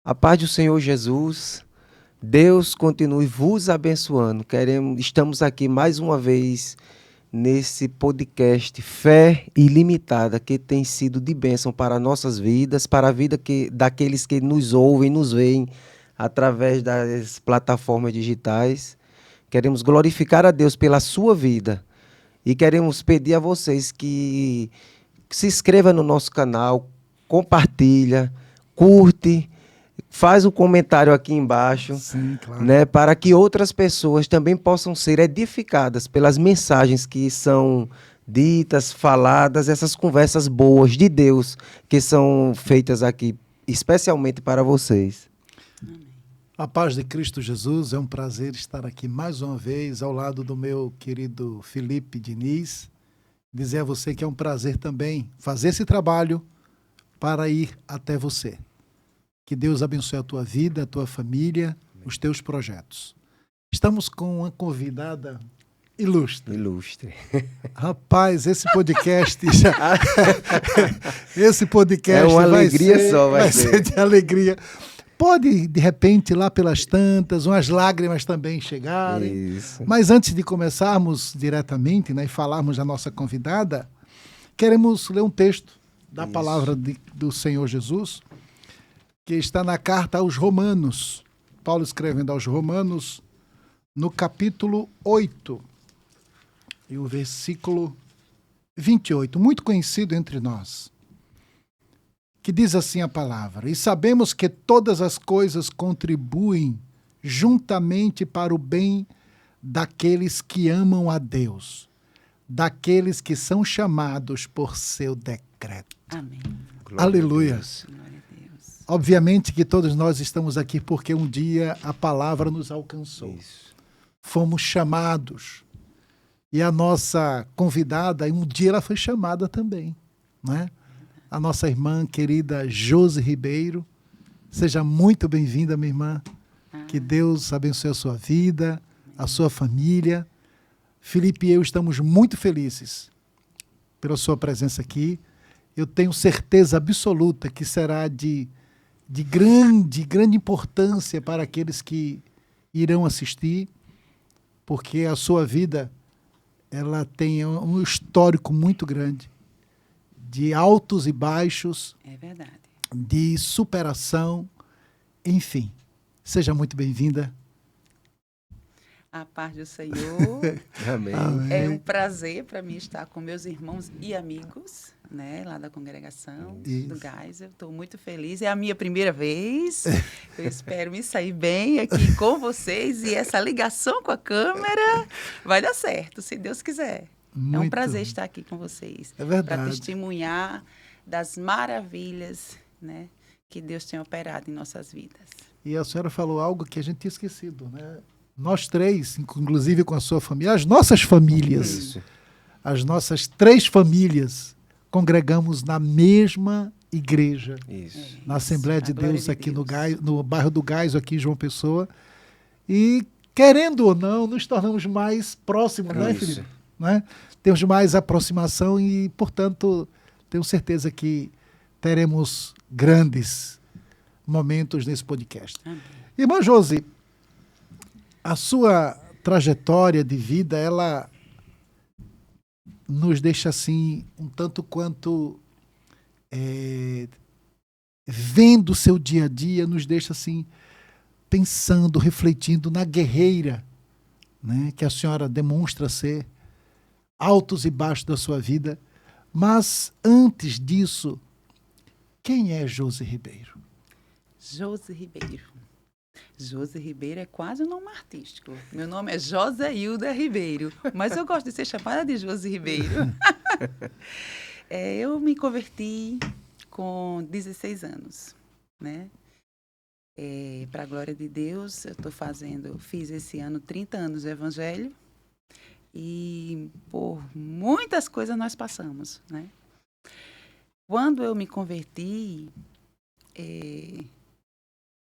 A paz do Senhor Jesus, Deus continue vos abençoando. Estamos aqui mais uma vez nesse podcast Fé Ilimitada, que tem sido de bênção para nossas vidas, para a vida daqueles que nos ouvem, nos veem através das plataformas digitais. Queremos glorificar a Deus pela sua vida e queremos pedir a vocês que se inscreva no nosso canal, compartilha, curte, faz um comentário aqui embaixo. Sim, claro. Né, para que outras pessoas também possam ser edificadas pelas mensagens que são ditas, faladas, essas conversas boas de Deus que são feitas aqui especialmente para vocês. A paz de Cristo Jesus, é um prazer estar aqui mais uma vez ao lado do meu querido Felipe Diniz. Dizer a você que é um prazer também fazer esse trabalho para ir até você. Que Deus abençoe a tua vida, a tua família, os teus projetos. Estamos com uma convidada ilustre. Rapaz, esse podcast esse podcast é uma alegria só, vai ser de alegria. Pode, de repente, lá pelas tantas, umas lágrimas também chegarem. Isso. Mas antes de começarmos diretamente, né, e falarmos da nossa convidada, queremos ler um texto da palavra do Senhor Jesus, que está na carta aos Romanos. Paulo escrevendo aos Romanos, no capítulo 8, e o versículo 28, muito conhecido entre nós, que diz assim a palavra: E sabemos que todas as coisas contribuem juntamente para o bem daqueles que amam a Deus, daqueles que são chamados por seu decreto. Amém. Aleluia. Obviamente que todos nós estamos aqui porque um dia a palavra nos alcançou. Isso. Fomos chamados. E a nossa convidada, um dia ela foi chamada também, né? A nossa irmã querida Josi Ribeiro. Seja muito bem-vinda, minha irmã. Que Deus abençoe a sua vida, a sua família. Felipe e eu estamos muito felizes pela sua presença aqui. Eu tenho certeza absoluta que será de grande importância para aqueles que irão assistir, porque a sua vida ela tem um histórico muito grande de altos e baixos, É verdade. de superação, enfim. Seja muito bem-vinda. A paz do Senhor. Amém. É um prazer para mim estar com meus irmãos e amigos, né, lá da congregação do Geisel. Estou muito feliz. É a minha primeira vez. Eu espero me sair bem aqui com vocês e essa ligação com a câmera vai dar certo, se Deus quiser. É um prazer estar aqui com vocês. É verdade. Para testemunhar das maravilhas, né, que Deus tem operado em nossas vidas. E a senhora falou algo que a gente tinha esquecido, né? Nós três, inclusive com a sua família, as nossas famílias, Isso. as nossas 3 famílias, congregamos na mesma igreja, Isso. na Assembleia de A glória Deus de aqui Deus. no bairro do Geisel, aqui em João Pessoa. E, querendo ou não, nos tornamos mais próximos, né, Isso. Felipe? Né? Temos mais aproximação e, portanto, tenho certeza que teremos grandes momentos nesse podcast. Amém. Irmã Josi, a sua trajetória de vida, ela nos deixa assim, um tanto quanto vendo o seu dia a dia, nos deixa assim, pensando, refletindo na guerreira, né, que a senhora demonstra ser, altos e baixos da sua vida. Mas, antes disso, quem é Josi Ribeiro? Josi Ribeiro. Josi Ribeiro é quase um nome artístico. Meu nome é Joséilda Ribeiro, mas eu gosto de ser chamada de Josi Ribeiro. Eu me converti com 16 anos, né? Para a glória de Deus, fiz esse ano 30 anos de evangelho e por muitas coisas nós passamos, né? Quando eu me converti,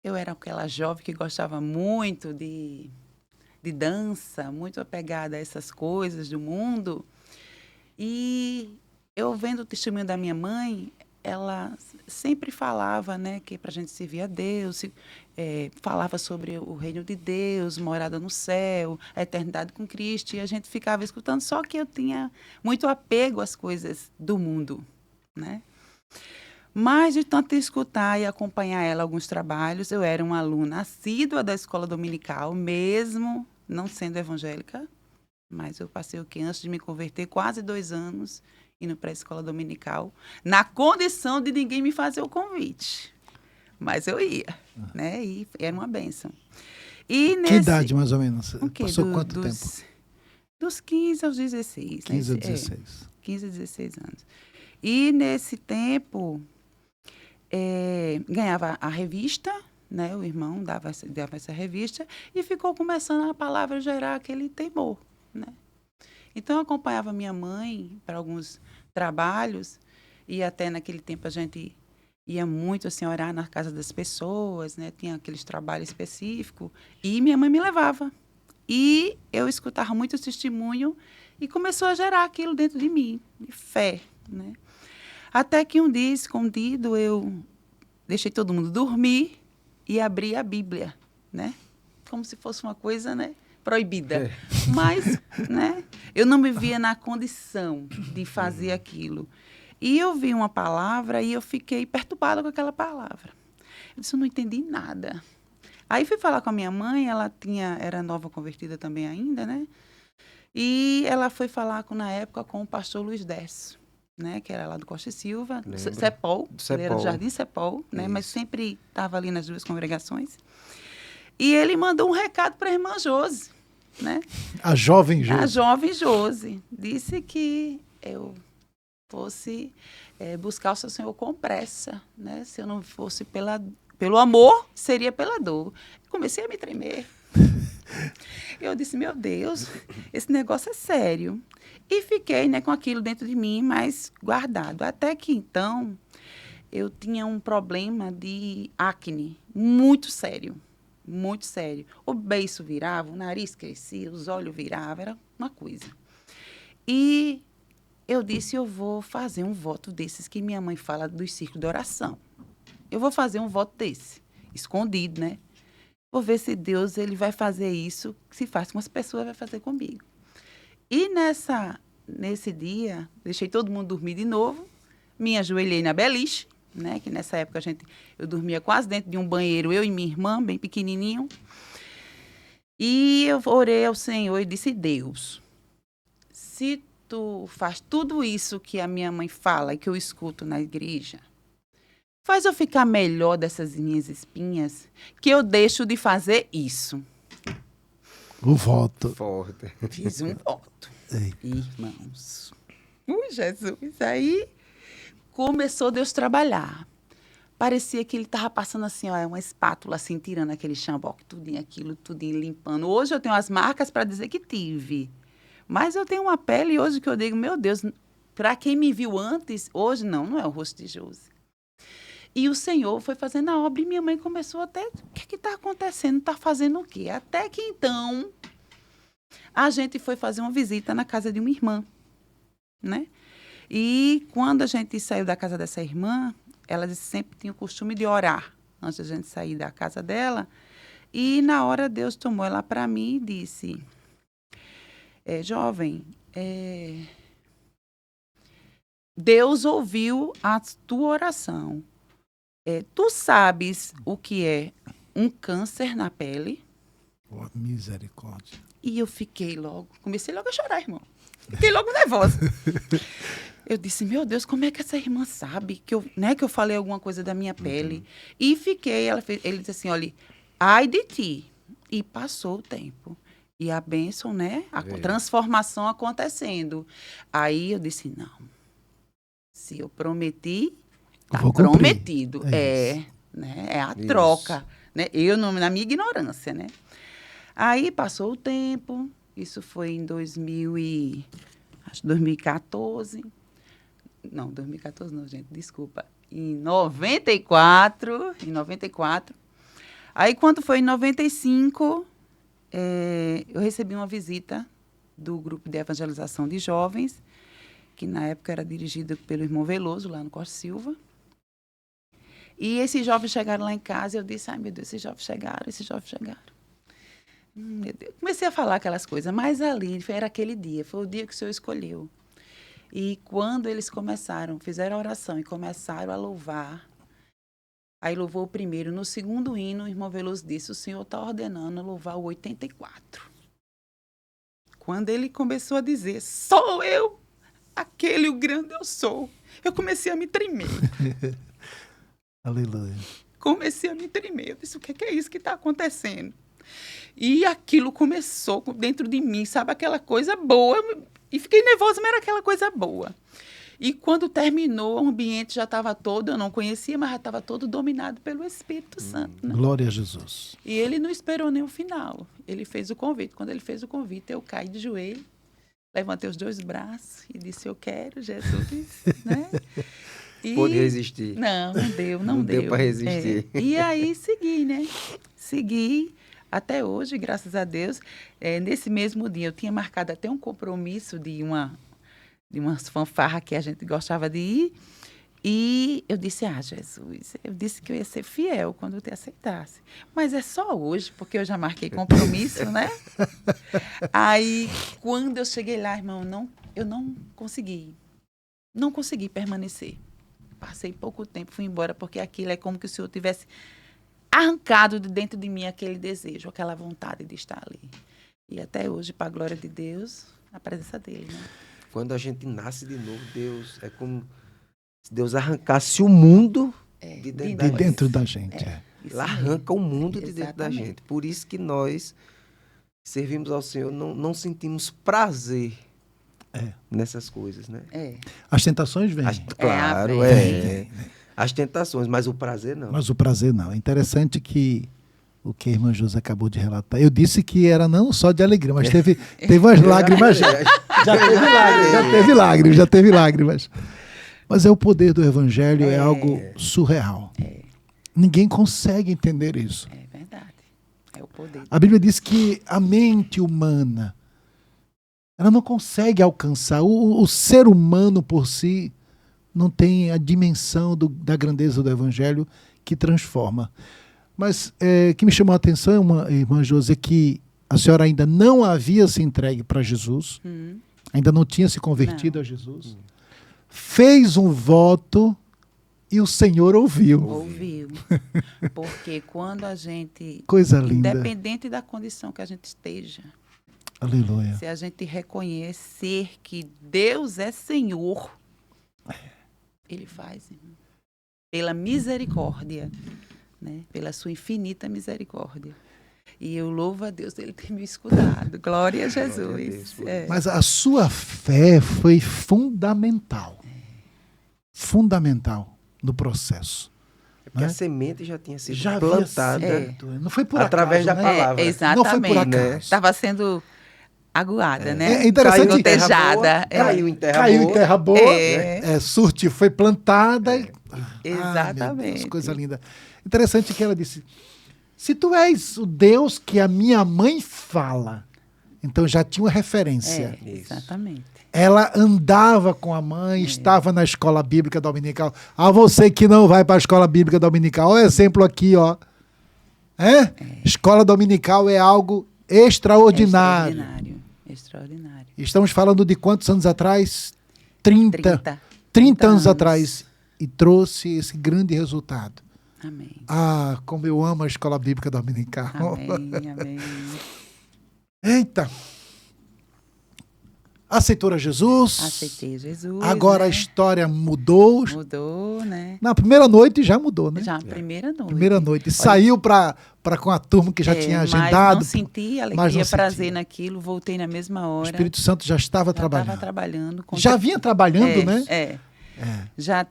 eu era aquela jovem que gostava muito de dança, muito apegada a essas coisas do mundo. E eu vendo o testemunho da minha mãe, ela sempre falava, né, que para a gente servir a Deus, falava sobre o reino de Deus, morada no céu, a eternidade com Cristo, e a gente ficava escutando, só que eu tinha muito apego às coisas do mundo, né? Mas de tanto escutar e acompanhar ela alguns trabalhos, eu era uma aluna assídua da escola dominical, mesmo não sendo evangélica, mas eu passei o quê? Antes de me converter, quase 2 anos indo para a escola dominical, na condição de ninguém me fazer o convite. Mas eu ia, né? E era uma bênção. E Que idade, mais ou menos? O quê? Passou quanto tempo? Dos 15 aos 16. 15 a 16. 15 a 16 anos. E nesse tempo, ganhava a revista, né? O irmão dava essa revista e ficou começando a palavra gerar aquele temor, né? Então, eu acompanhava minha mãe para alguns trabalhos e até naquele tempo a gente ia muito assim, orar na casa das pessoas, né? Tinha aqueles trabalhos específicos e minha mãe me levava. E eu escutava muito o testemunho e começou a gerar aquilo dentro de mim, de fé, né? Até que um dia, escondido, eu deixei todo mundo dormir e abri a Bíblia, né? Como se fosse uma coisa, né, proibida. Mas, né, eu não me via na condição de fazer aquilo. E eu vi uma palavra e eu fiquei perturbada com aquela palavra. Eu disse, eu não entendi nada. Aí fui falar com a minha mãe, ela era nova convertida também ainda, né? E ela foi falar, na época, com o pastor Luiz Décio, né? Que era lá do Costa e Silva, Cepol, ele era do Jardim Cepol, né? Mas sempre estava ali nas 2 congregações. E ele mandou um recado para a irmã Josi, né? A jovem Josi. A jovem Josi. Disse que eu fosse buscar o seu Senhor com pressa, né? Se eu não fosse pelo amor, seria pela dor. Comecei a me tremer. Eu disse, meu Deus, esse negócio é sério. E fiquei, né, com aquilo dentro de mim, mas guardado. Até que, então, eu tinha um problema de acne muito sério. Muito sério. O beiço virava, o nariz crescia, os olhos viravam, era uma coisa. E eu disse, eu vou fazer um voto desses que minha mãe fala dos círculos de oração. Eu vou fazer um voto desse, escondido, né? Vou ver se Deus ele vai fazer isso, se faz com as pessoas, vai fazer comigo. E nesse dia, deixei todo mundo dormir de novo, me ajoelhei na beliche, né? Que nessa época eu dormia quase dentro de um banheiro, eu e minha irmã, bem pequenininho. E eu orei ao Senhor e disse, Deus, se tu faz tudo isso que a minha mãe fala e que eu escuto na igreja, faz eu ficar melhor dessas minhas espinhas, que eu deixo de fazer isso. O voto. Forte. Fiz um voto. Irmãos. Jesus. Aí começou Deus trabalhar. Parecia que ele estava passando assim, ó, uma espátula, assim, tirando aquele chamboque, tudinho aquilo, tudinho limpando. Hoje eu tenho as marcas para dizer que tive. Mas eu tenho uma pele hoje que eu digo, meu Deus, para quem me viu antes, hoje não é o rosto de Josi. E o Senhor foi fazendo a obra e minha mãe começou até, o que está acontecendo? Está fazendo o quê? Até que então, a gente foi fazer uma visita na casa de uma irmã, né? E quando a gente saiu da casa dessa irmã, ela sempre tinha o costume de orar antes da gente sair da casa dela. E na hora Deus tomou ela para mim e disse, jovem, Deus ouviu a tua oração. Tu sabes o que é um câncer na pele? Oh, misericórdia. E eu comecei logo a chorar, irmão. Fiquei logo nervosa. Eu disse, meu Deus, como é que essa irmã sabe que eu falei alguma coisa da minha pele? Uhum. E fiquei, ele disse assim, olha, ai de ti. E passou o tempo. E a bênção, né? A transformação acontecendo. Aí eu disse, não. Se eu prometi, tá prometido. Né? É a troca. Né? Eu, na minha ignorância, né? Aí passou o tempo. Isso foi em 2014. Não, 2014 não, gente, desculpa. Em 94. Aí, quando foi em 95, eu recebi uma visita do grupo de evangelização de jovens, que na época era dirigido pelo irmão Veloso, lá no Costa Silva. E esses jovens chegaram lá em casa e eu disse, ai meu Deus, esses jovens chegaram. Meu Deus. Comecei a falar aquelas coisas, mas ali, era aquele dia, foi o dia que o Senhor escolheu. E quando eles fizeram a oração e começaram a louvar, aí louvou o primeiro. No segundo hino, o irmão Veloso disse, o Senhor está ordenando louvar o 84. Quando ele começou a dizer, sou eu, aquele o grande eu sou, eu comecei a me tremer. Aleluia. Comecei a me tremer. Eu disse, o que é isso que está acontecendo? E aquilo começou dentro de mim, sabe, aquela coisa boa. E fiquei nervosa, mas era aquela coisa boa. E quando terminou, o ambiente já estava todo, eu não conhecia, mas já estava todo dominado pelo Espírito Santo. Né? Glória a Jesus. E ele não esperou nem o final. Ele fez o convite. Quando ele fez o convite, eu caí de joelho, levantei os 2 braços e disse, eu quero, Jesus. Né? E Pôde resistir. Não deu para resistir. E aí segui, né? Segui até hoje, graças a Deus. Nesse mesmo dia, eu tinha marcado até um compromisso de umas fanfarras que a gente gostava de ir. E eu disse, Jesus, eu disse que eu ia ser fiel quando eu te aceitasse. Mas é só hoje, porque eu já marquei compromisso, né? Aí, quando eu cheguei lá, irmão, eu não consegui. Não consegui permanecer. Passei pouco tempo, fui embora, porque aquilo é como que o Senhor tivesse arrancado de dentro de mim aquele desejo, aquela vontade de estar ali. E até hoje, para a glória de Deus, na presença dele, né? Quando a gente nasce de novo, Deus, é como se Deus arrancasse o mundo de dentro da gente. Ele arranca o mundo de dentro da Exatamente. gente. Por isso que nós servimos ao Senhor, não sentimos prazer nessas coisas, né? As tentações vêm. Claro, as tentações, mas o prazer não. Mas o prazer não. É interessante que o que a irmã Josi acabou de relatar. Eu disse que era não só de alegria, mas teve umas lágrimas. Já teve lágrimas. Mas o poder do Evangelho é algo surreal. Ninguém consegue entender isso. É verdade. É o poder. A Bíblia diz que a mente humana, ela não consegue alcançar. O ser humano por si não tem a dimensão da grandeza do Evangelho que transforma. Mas que me chamou a atenção, irmã Josi, é que a senhora ainda não havia se entregue para Jesus, ainda não tinha se convertido a Jesus, fez um voto e o Senhor ouviu. Ouviu. Porque quando a gente, coisa linda, independente da condição que a gente esteja, aleluia, se a gente reconhecer que Deus é Senhor, Ele faz, irmão. Pela misericórdia, né? Pela sua infinita misericórdia. E eu louvo a Deus dele ter me escutado. Glória a Jesus. Mas a sua fé foi fundamental. Fundamental no processo. Porque a semente já tinha sido já plantada. Não foi por através acaso, da palavra. Exatamente. Não foi por acaso. Estava sendo aguada, né? É interessante. Caiu em terra boa. Surte, foi plantada. Exatamente. Deus, coisa linda. Interessante que ela disse, se tu és o Deus que a minha mãe fala, então já tinha uma referência. Exatamente. Ela andava com a mãe, estava na escola bíblica dominical. A você que não vai para a escola bíblica dominical, olha o exemplo aqui, ó. Escola dominical é algo extraordinário. Extraordinário. Estamos falando de quantos anos atrás? 30 anos atrás. E trouxe esse grande resultado. Amém. Como eu amo a escola bíblica dominical. Amém. Eita! Aceitou a Jesus? Aceitei Jesus. Agora, né? A história mudou. Mudou, né? Na primeira noite já mudou, né? Já, primeira noite. Primeira noite. Saiu para com a turma que já tinha agendado. Mas não senti alegria, prazer naquilo. Voltei na mesma hora. O Espírito Santo já estava trabalhando. Estava trabalhando. Já vinha trabalhando, né? Já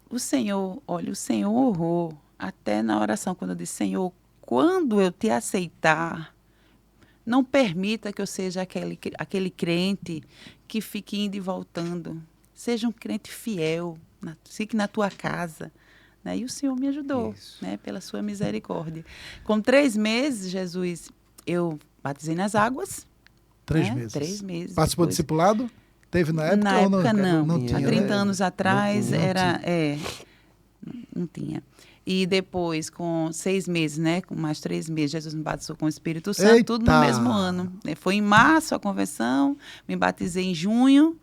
o Senhor, olha, o Senhor honrou. Até na oração, quando eu disse, Senhor, quando eu te aceitar, não permita que eu seja aquele crente que fique indo e voltando. Seja um crente fiel, fique na tua casa. Né? E o Senhor me ajudou, né? Pela sua misericórdia. Com 3 meses, Jesus, eu batizei nas águas. 3 meses. 3 meses. Participou do discipulado? Teve na época? Na época não. Tinha, há 30 anos atrás não era... não tinha. E depois, com 6 meses, né? Com mais 3 meses, Jesus me batizou com o Espírito Santo, Eita! tudo no mesmo ano. Foi em março a conversão, me batizei em junho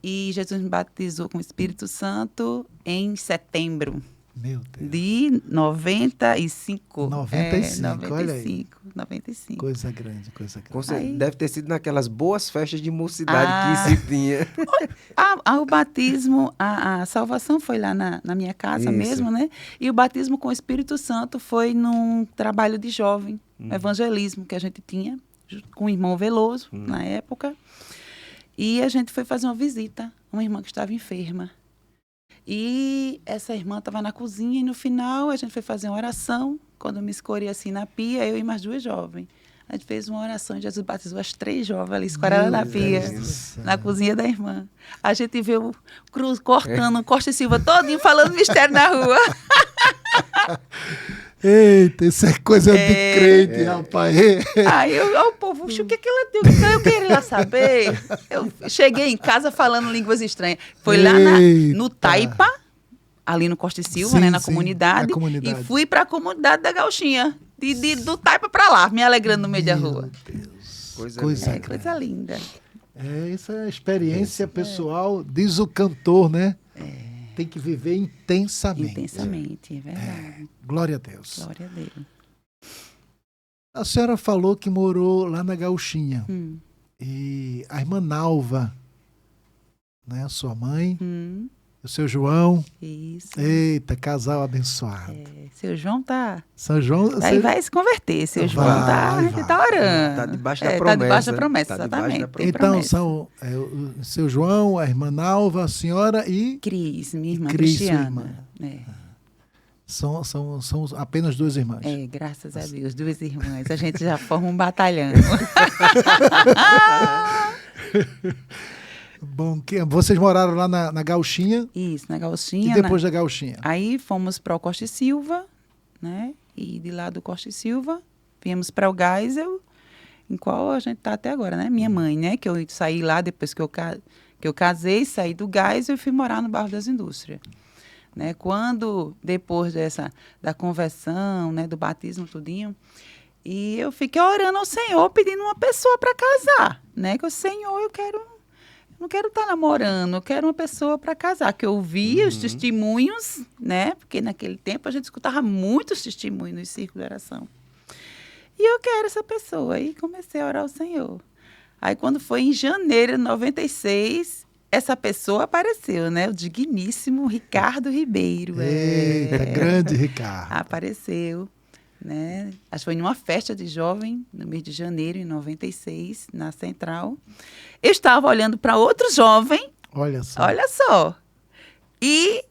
e Jesus me batizou com o Espírito Santo em setembro. Meu Deus. De 95. 95, olha aí. 95. Coisa grande, coisa grande. Aí- Deve ter sido naquelas boas festas de mocidade que se tinha. O batismo, a salvação foi lá na minha casa Isso. mesmo, né? E o batismo com o Espírito Santo foi num trabalho de jovem, evangelismo que a gente tinha, com o irmão Veloso, na época. E a gente foi fazer uma visita a uma irmã que estava enferma. E essa irmã estava na cozinha e no final a gente foi fazer uma oração. Quando eu me escorei assim na pia, eu e mais 2 jovens. A gente fez uma oração e Jesus batizou as 3 jovens ali, escoradas na pia, Deus do céu. na cozinha da irmã. A gente viu o Cruz cortando, Costa e Silva todinho, falando mistério na rua. Eita, isso é coisa de crente, rapaz. Aí o povo, o que ela deu? Eu queria saber. Eu cheguei em casa falando línguas estranhas. Foi lá no Eita. Taipa, ali no Costa e Silva, Sim, né, na sim, comunidade, na comunidade. e fui para a comunidade da Gauchinha, do Taipa para lá, me alegrando no meio da Meu rua. Deus. Coisa Coisa linda. grande. Coisa linda. Isso é experiência pessoal, diz o cantor, né? Tem que viver intensamente. Intensamente, é verdade. Glória a Deus. Glória a Deus. A senhora falou que morou lá na Gauchinha. Hum, E a irmã Nalva, né? A sua mãe, hum, o seu João. isso. Eita, casal abençoado. Seu João tá. São João. Daí vai se converter. Seu João Vai. tá orando. Tá debaixo da Tá promessa. debaixo da promessa, Tá debaixo exatamente. da Tem Então promessa. são o seu João, a irmã Nalva, a senhora e Cris, minha irmã Cris, sua Cristiana. irmã. São apenas 2 irmãs. Graças a Deus, 2 irmãs. A gente já forma um batalhão. Bom, vocês moraram lá na Gauchinha Isso, na e Gauchinha. depois da Gauchinha. Aí fomos para o Costa e Silva, né? E de lá do Costa e Silva, viemos para o Geisel, em qual a gente está até agora, né? Minha mãe, né? Que eu saí lá depois que eu casei, saí do Geisel e fui morar no Bairro das Indústrias. Né? Quando, depois da conversão, né? Do batismo, tudinho, e eu fiquei orando ao Senhor, pedindo uma pessoa para casar, né? Que o Senhor, eu não quero estar namorando, eu quero uma pessoa para casar. Que eu via os testemunhos, né? Porque naquele tempo a gente escutava muitos testemunhos no círculo de oração. E eu quero essa pessoa. E comecei a orar ao Senhor. Aí quando foi em janeiro de 96, essa pessoa apareceu, né? O digníssimo Ricardo Ribeiro. Eita, grande Ricardo. Apareceu. Né? Acho que foi numa festa de jovem, no mês de janeiro, em 96, na Central. Eu estava olhando para outro jovem, Olha só. olha só, e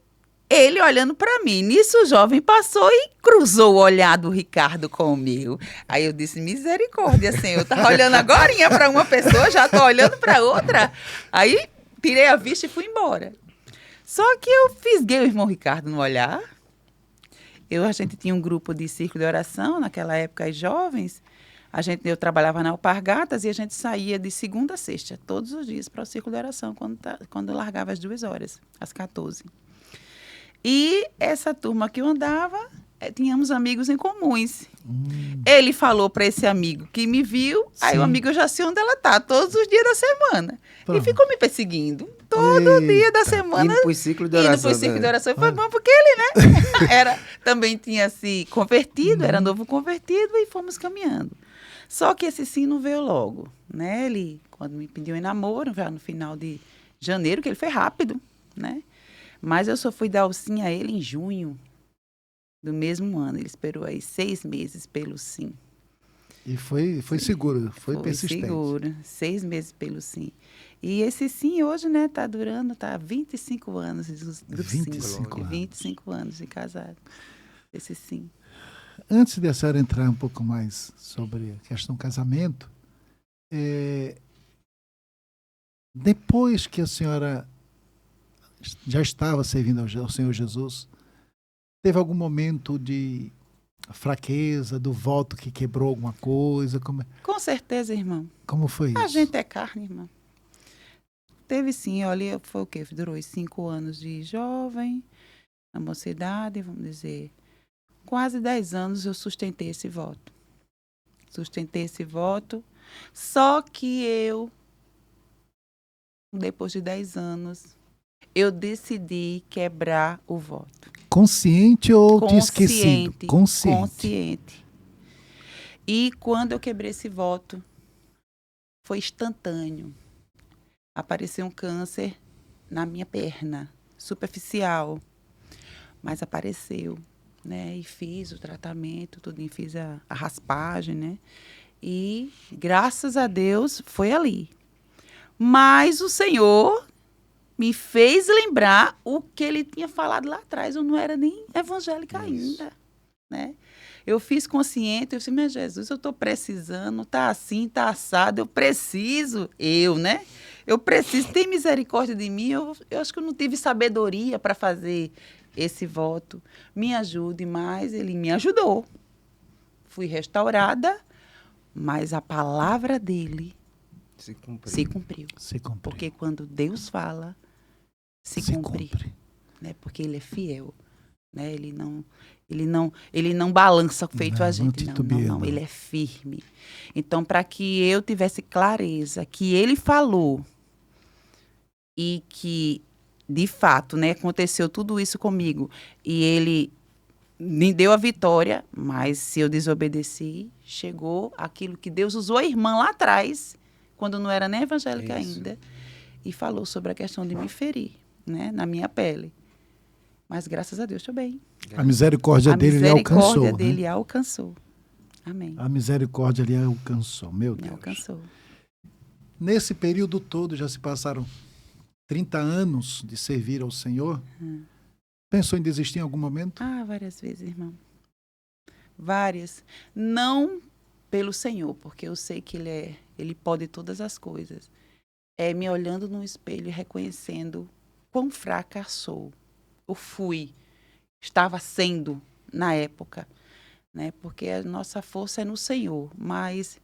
ele olhando para mim. Nisso o jovem passou e cruzou o olhar do Ricardo com o meu. Aí eu disse, misericórdia, Senhor, eu estava olhando agorinha para uma pessoa, já estou olhando para outra. Aí tirei a vista e fui embora. Só que eu fisguei o irmão Ricardo no olhar. A gente tinha um grupo de círculo de oração, naquela época, as jovens. Eu trabalhava na Alpargatas e a gente saía de segunda a sexta, todos os dias, para o círculo de oração, quando eu largava às 2 horas, às 14. E essa turma que eu andava, tínhamos amigos em comuns. Ele falou para esse amigo que me viu, aí Sim. o amigo, eu já sei onde ela está, todos os dias da semana. Pronto. E ficou me perseguindo todo dia da semana. Indo pro ciclo de Indo oração. pro ciclo de né? oração. E foi bom porque ele, né? Também tinha se convertido, era novo convertido e fomos caminhando. Só que esse sim não veio logo, né? Ele, quando me pediu em namoro, já no final de janeiro, que ele foi rápido, né? Mas eu só fui dar o sim a ele em junho do mesmo ano. Ele esperou aí 6 meses pelo sim. E foi seguro, foi persistente. Seguro, 6 meses pelo sim. E esse sim hoje, né, tá durando, tá 25 anos do 25 sim. anos. 25 anos de casado. Esse sim. Antes de a senhora entrar um pouco mais sobre a questão do casamento, depois que a senhora já estava servindo ao Senhor Jesus, teve algum momento de fraqueza, do voto que quebrou alguma coisa? Com certeza, irmão. Como foi isso? A gente é carne, irmão. Teve sim, olha, foi o quê? Durou 5 anos de jovem, na mocidade, vamos dizer. quase 10 anos eu sustentei esse voto. Só que depois de 10 anos, eu decidi quebrar o voto. Consciente ou te esquecido? Consciente. E quando eu quebrei esse voto, foi instantâneo. Apareceu um câncer na minha perna, superficial, mas apareceu, né? E fiz o tratamento, tudo, fiz a raspagem, né? E, graças a Deus, foi ali. Mas o Senhor me fez lembrar o que ele tinha falado lá atrás. Eu não era nem evangélica ainda, né? Eu fiz consciente, eu disse, meu Jesus, eu estou precisando, tá assim, tá assado, eu preciso, né? Eu preciso, tem misericórdia de mim, eu acho que eu não tive sabedoria para fazer esse voto. Me ajude, mas ele me ajudou. Fui restaurada, mas a palavra dele se cumpriu. Porque quando Deus fala, se cumpre. Né? Porque ele é fiel. Né? Ele não balança feito a gente. Não. Ele é firme. Então, para que eu tivesse clareza que ele falou e que, de fato, né, aconteceu tudo isso comigo e ele me deu a vitória, mas se eu desobedeci, chegou aquilo que Deus usou a irmã lá atrás, quando não era nem evangélica ainda, e falou sobre a questão de me ferir, né, na minha pele. Mas graças a Deus estou bem. A misericórdia dele alcançou. A misericórdia dele alcançou. Amém. A misericórdia lhe alcançou, meu Deus. Alcançou. Nesse período todo já se passaram 30 anos de servir ao Senhor. Pensou em desistir em algum momento? Várias vezes, irmão. Várias. Não pelo Senhor, porque eu sei que Ele pode todas as coisas. É me olhando no espelho e reconhecendo quão fraca sou. Eu estava sendo na época, né? Porque a nossa força é no Senhor. Mas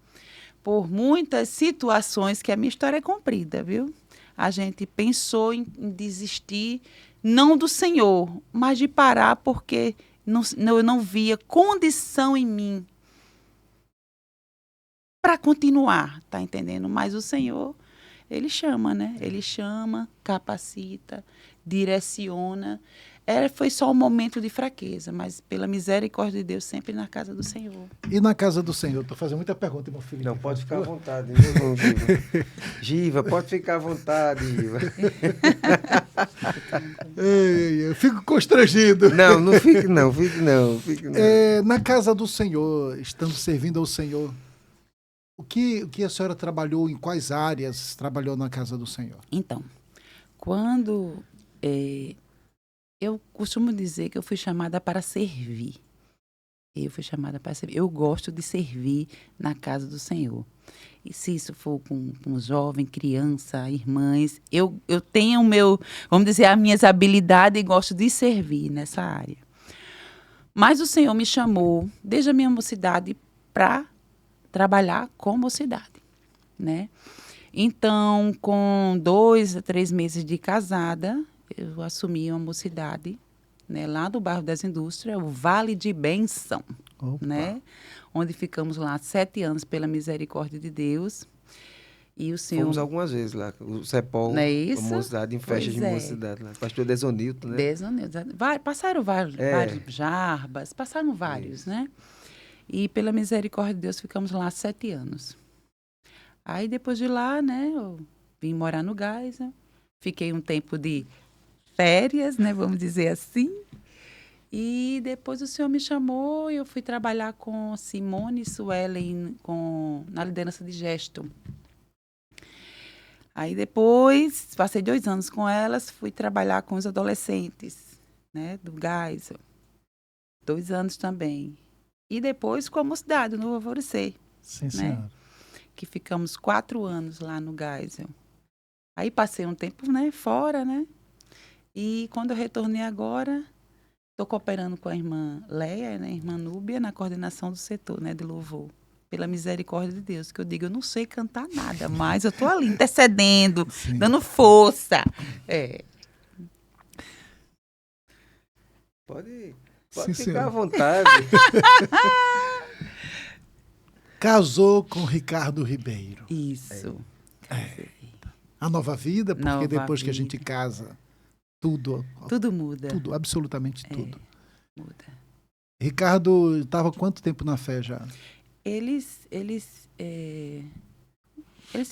por muitas situações, que a minha história é comprida, viu? A gente pensou em desistir, não do Senhor, mas de parar porque eu não via condição em mim para continuar, tá entendendo? Mas o Senhor, Ele chama, né? Ele chama, capacita, direciona. Foi só um momento de fraqueza, mas pela misericórdia de Deus, sempre na casa do Senhor. E na casa do Senhor? Estou fazendo muita pergunta, meu filho. Não, pode ficar à vontade, meu irmão, Giva. Giva, pode ficar à vontade, Giva. Eu fico constrangido. Não fique não. Na casa do Senhor, estando servindo ao Senhor, o que a senhora trabalhou, em quais áreas trabalhou na casa do Senhor? Então, quando... eu costumo dizer que eu fui chamada para servir. Eu gosto de servir na casa do Senhor. E se isso for com jovem, criança, irmãs, eu tenho vamos dizer, as minhas habilidades e gosto de servir nessa área. Mas o Senhor me chamou, desde a minha mocidade, para trabalhar com mocidade, né? Então, com 2 a 3 meses de casada, eu assumi uma mocidade, né, lá do bairro das Indústrias, o Vale de Bênção, né, onde ficamos lá 7 anos pela misericórdia de Deus. E o Senhor... Fomos algumas vezes lá, o CEPOL, a mocidade, em festa de mocidade lá. Pastor Desonilton, né? Desonilton. Passaram vários Jarbas, passaram vários, né? E pela misericórdia de Deus ficamos lá 7 anos. Aí depois de lá, né, eu vim morar no Geisel, fiquei um tempo de férias, né, vamos dizer assim. E depois o Senhor me chamou e eu fui trabalhar com Simone e Suelen na liderança de gesto. Aí depois, passei 2 anos com elas, fui trabalhar com os adolescentes, né, do Geisel. 2 anos também. E depois com a mocidade, no Alvorecer. Sim, senhora. Né, que ficamos 4 anos lá no Geisel. Aí passei um tempo, né, fora, né? E quando eu retornei agora, estou cooperando com a irmã Leia, né, a irmã Núbia, na coordenação do setor, né, de louvor. Pela misericórdia de Deus, que eu digo, eu não sei cantar nada, mas eu estou ali intercedendo, sim, dando força. Pode Pode Sim, ficar à senhor. vontade. Casou com Ricardo Ribeiro. Isso. Casei. A nova vida, porque Nova depois que a vida. gente casa, tudo, Tudo muda. tudo, absolutamente tudo. Muda. Ricardo estava quanto tempo na fé já? Ele se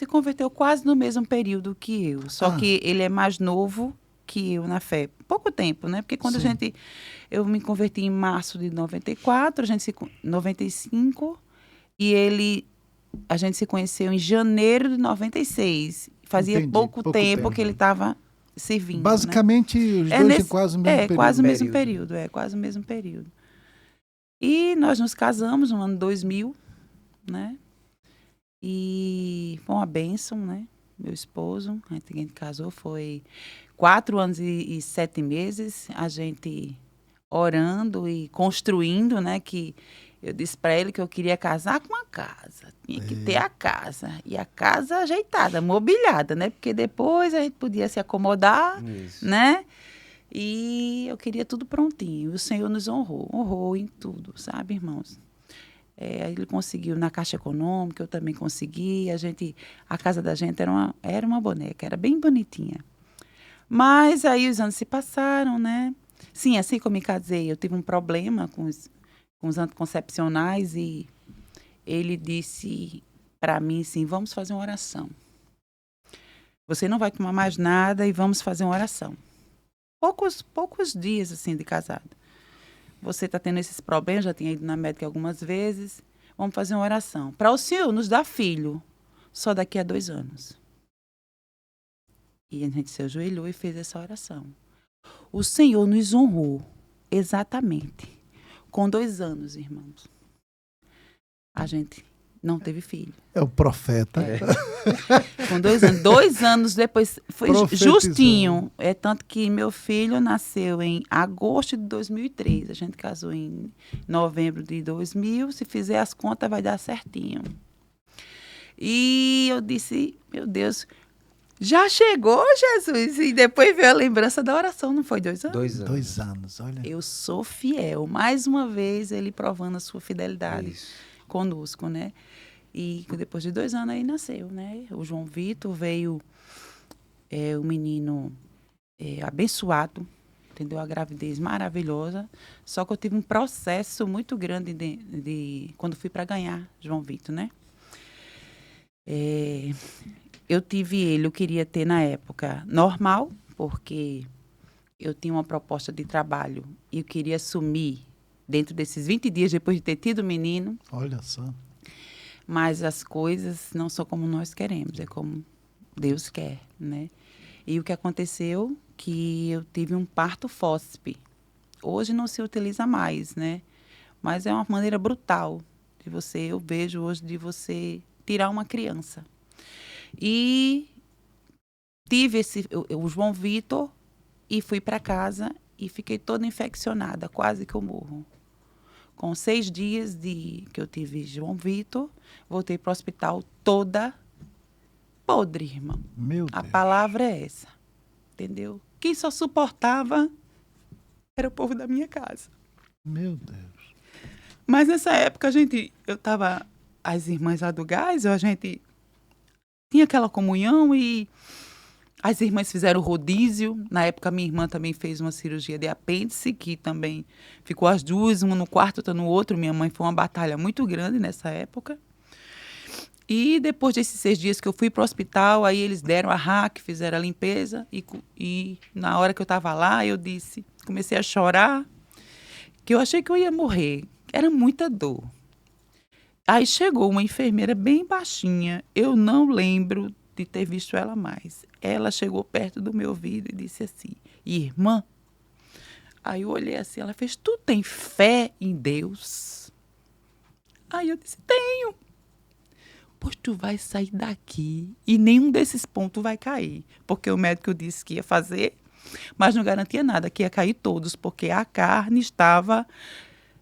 converteu quase no mesmo período que eu. Só que ele é mais novo que eu na fé. Pouco tempo, né? Porque quando Sim. eu me converti em março de 94, 95, e a gente se conheceu em janeiro de 96. Fazia Entendi, pouco pouco tempo tempo. que ele estava servindo, Basicamente, os né? dois em quase o mesmo período. Quase o mesmo Período. período. Quase o mesmo período. E nós nos casamos no ano 2000, né? E foi uma bênção, né? Meu esposo, a gente casou, foi 4 anos e 7 meses, a gente orando e construindo, né? Que eu disse para ele que eu queria casar com uma casa, tinha que ter a casa, e a casa ajeitada, mobiliada, né? Porque depois a gente podia se acomodar, Isso. né? E eu queria tudo prontinho. O Senhor nos honrou em tudo, sabe, irmãos? Ele conseguiu na Caixa Econômica, eu também consegui. A casa da gente era uma boneca, era bem bonitinha. Mas aí os anos se passaram, né? Sim, assim que eu me casei, eu tive um problema com os anticoncepcionais e ele disse para mim assim, vamos fazer uma oração. Você não vai tomar mais nada e vamos fazer uma oração. Poucos dias assim de casado. Você está tendo esses problemas, já tinha ido na médica algumas vezes. Vamos fazer uma oração. Para o Senhor nos dar filho, só daqui a 2 anos. E a gente se ajoelhou e fez essa oração. O Senhor nos honrou, exatamente, com 2 anos, irmãos. A gente não teve filho. É o profeta. Com 2 anos. 2 anos depois, foi Profetizou. justinho. Tanto que meu filho nasceu em agosto de 2003. A gente casou em novembro de 2000. Se fizer as contas, vai dar certinho. E eu disse, meu Deus, já chegou, Jesus? E depois veio a lembrança da oração, não foi 2 anos? 2 anos. 2 anos, olha. Eu sou fiel. Mais uma vez, ele provando a sua fidelidade Isso. conosco, né? E depois de 2 anos aí nasceu, né? O João Vitor veio, um menino abençoado, entendeu? A gravidez maravilhosa. Só que eu tive um processo muito grande de quando fui para ganhar João Vitor, né? Eu queria ter na época normal, porque eu tinha uma proposta de trabalho e eu queria assumir dentro desses 20 dias depois de ter tido o menino. Olha só. Mas as coisas não são como nós queremos, é como Deus quer, né? E o que aconteceu, que eu tive um parto fóspe. Hoje não se utiliza mais, né? Mas é uma maneira brutal eu vejo hoje, de você tirar uma criança. E tive o João Vitor e fui para casa e fiquei toda infeccionada, quase que eu morro. Com 6 dias que eu tive João Vitor, voltei para o hospital toda podre, irmão. Meu A Deus. palavra é essa, entendeu? Quem só suportava era o povo da minha casa. Meu Deus. Mas nessa época, as irmãs lá do Gás, a gente tinha aquela comunhão e as irmãs fizeram rodízio. Na época, minha irmã também fez uma cirurgia de apêndice, que também ficou as duas, uma no quarto, outra no outro. Minha mãe foi uma batalha muito grande nessa época. E depois desses 6 dias que eu fui para o hospital, aí eles deram a RAC, fizeram a limpeza. E na hora que eu estava lá, comecei a chorar, que eu achei que eu ia morrer. Era muita dor. Aí chegou uma enfermeira bem baixinha, eu não lembro de ter visto ela mais. Ela chegou perto do meu ouvido e disse assim, irmã. Aí eu olhei assim, ela fez, tu tem fé em Deus? Aí eu disse, tenho. Pois tu vai sair daqui e nenhum desses pontos vai cair. Porque o médico disse que ia fazer, mas não garantia nada, que ia cair todos, porque a carne estava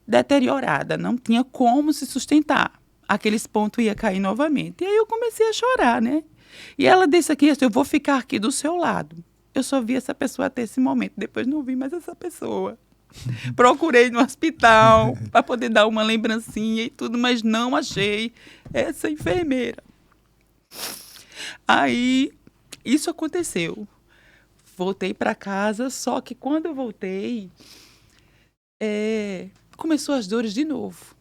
deteriorada, não tinha como se sustentar. Aqueles pontos iam cair novamente. E aí eu comecei a chorar, né? E ela disse aqui, eu vou ficar aqui do seu lado. Eu só vi essa pessoa até esse momento, depois não vi mais essa pessoa. Procurei no hospital para poder dar uma lembrancinha e tudo, mas não achei essa enfermeira. Aí, isso aconteceu. Voltei para casa, só que quando eu voltei, começou as dores de novo.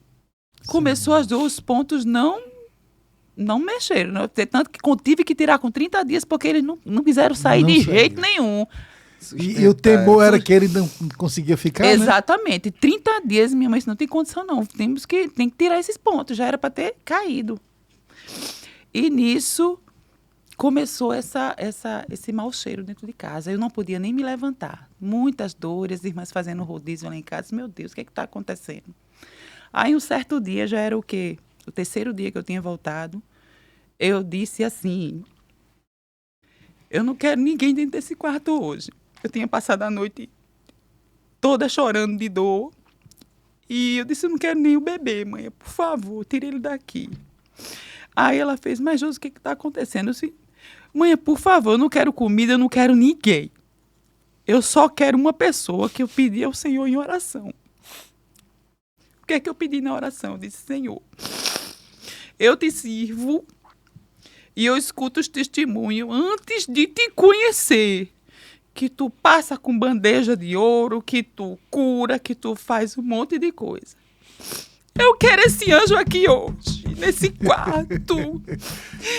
Começou as dores, os pontos não mexeram. Né? Tanto que tive que tirar com 30 dias, porque eles não quiseram sair de jeito nenhum. E o temor era que ele não conseguia ficar, exatamente. Né? 30 dias, minha mãe disse, não tem condição não. Tem que tirar esses pontos. Já era para ter caído. E nisso começou esse mau cheiro dentro de casa. Eu não podia nem me levantar. Muitas dores, irmãs fazendo rodízio lá em casa. Meu Deus, o que está acontecendo? Aí um certo dia, já era o quê? O terceiro dia que eu tinha voltado. Eu disse assim, eu não quero ninguém dentro desse quarto hoje. Eu tinha passado a noite toda chorando de dor. E eu disse, eu não quero nem o bebê, mãe. Por favor, tire ele daqui. Aí ela fez, mas Josi, o que está acontecendo? Eu disse, mãe, por favor, eu não quero comida, eu não quero ninguém. Eu só quero uma pessoa que eu pedi ao Senhor em oração. O que é que eu pedi na oração? Eu disse, Senhor, eu te sirvo e eu escuto os testemunhos antes de te conhecer. Que tu passa com bandeja de ouro, que tu cura, que tu faz um monte de coisa. Eu quero esse anjo aqui hoje, nesse quarto.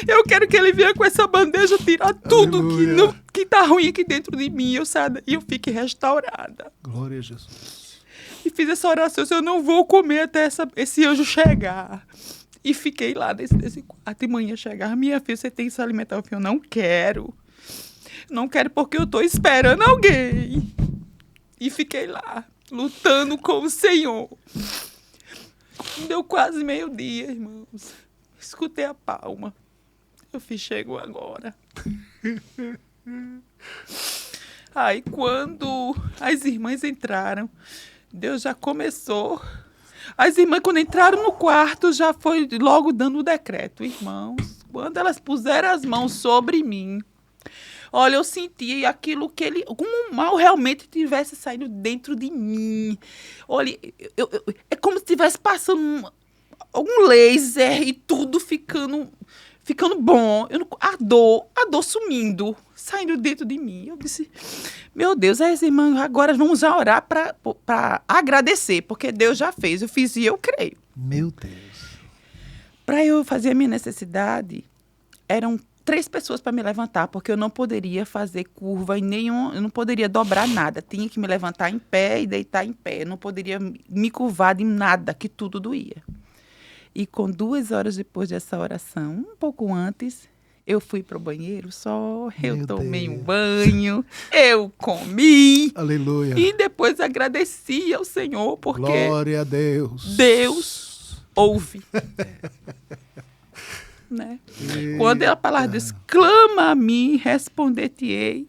Eu quero que ele venha com essa bandeja tirar tudo que tá ruim aqui dentro de mim e eu fique restaurada. Glória a Jesus. E fiz essa oração, eu não vou comer até esse anjo chegar. E fiquei lá nesse quarto. E manhã chegar, minha filha, você tem que se alimentar. Eu falei, eu não quero. Não quero porque eu estou esperando alguém. E fiquei lá, lutando com o Senhor. Deu quase meio-dia, irmãos. Escutei a palma. Eu fiz, chegou agora. Aí, quando as irmãs entraram, Deus já começou. As irmãs, quando entraram no quarto, já foi logo dando o decreto. Irmãos, quando elas puseram as mãos sobre mim, olha, eu senti aquilo que como um mal realmente estivesse saindo dentro de mim. Olha, é como se estivesse passando algum laser e tudo ficando bom. A dor sumindo, saindo dentro de mim. Eu disse, meu Deus, as irmãs, agora vamos já orar para agradecer, porque Deus já fez. Eu fiz e eu creio. Meu Deus. Para eu fazer a minha necessidade, eram 3 pessoas para me levantar, porque eu não poderia fazer curva eu não poderia dobrar nada. Tinha que me levantar em pé e deitar em pé. Eu não poderia me curvar de nada, que tudo doía. E com 2 horas depois dessa oração, um pouco antes, eu fui para o banheiro eu tomei um banho, eu comi. Aleluia. E depois agradeci ao Senhor, porque glória a Deus. Deus ouve. Né? Quando a palavra diz, clama a mim, responder-te-ei.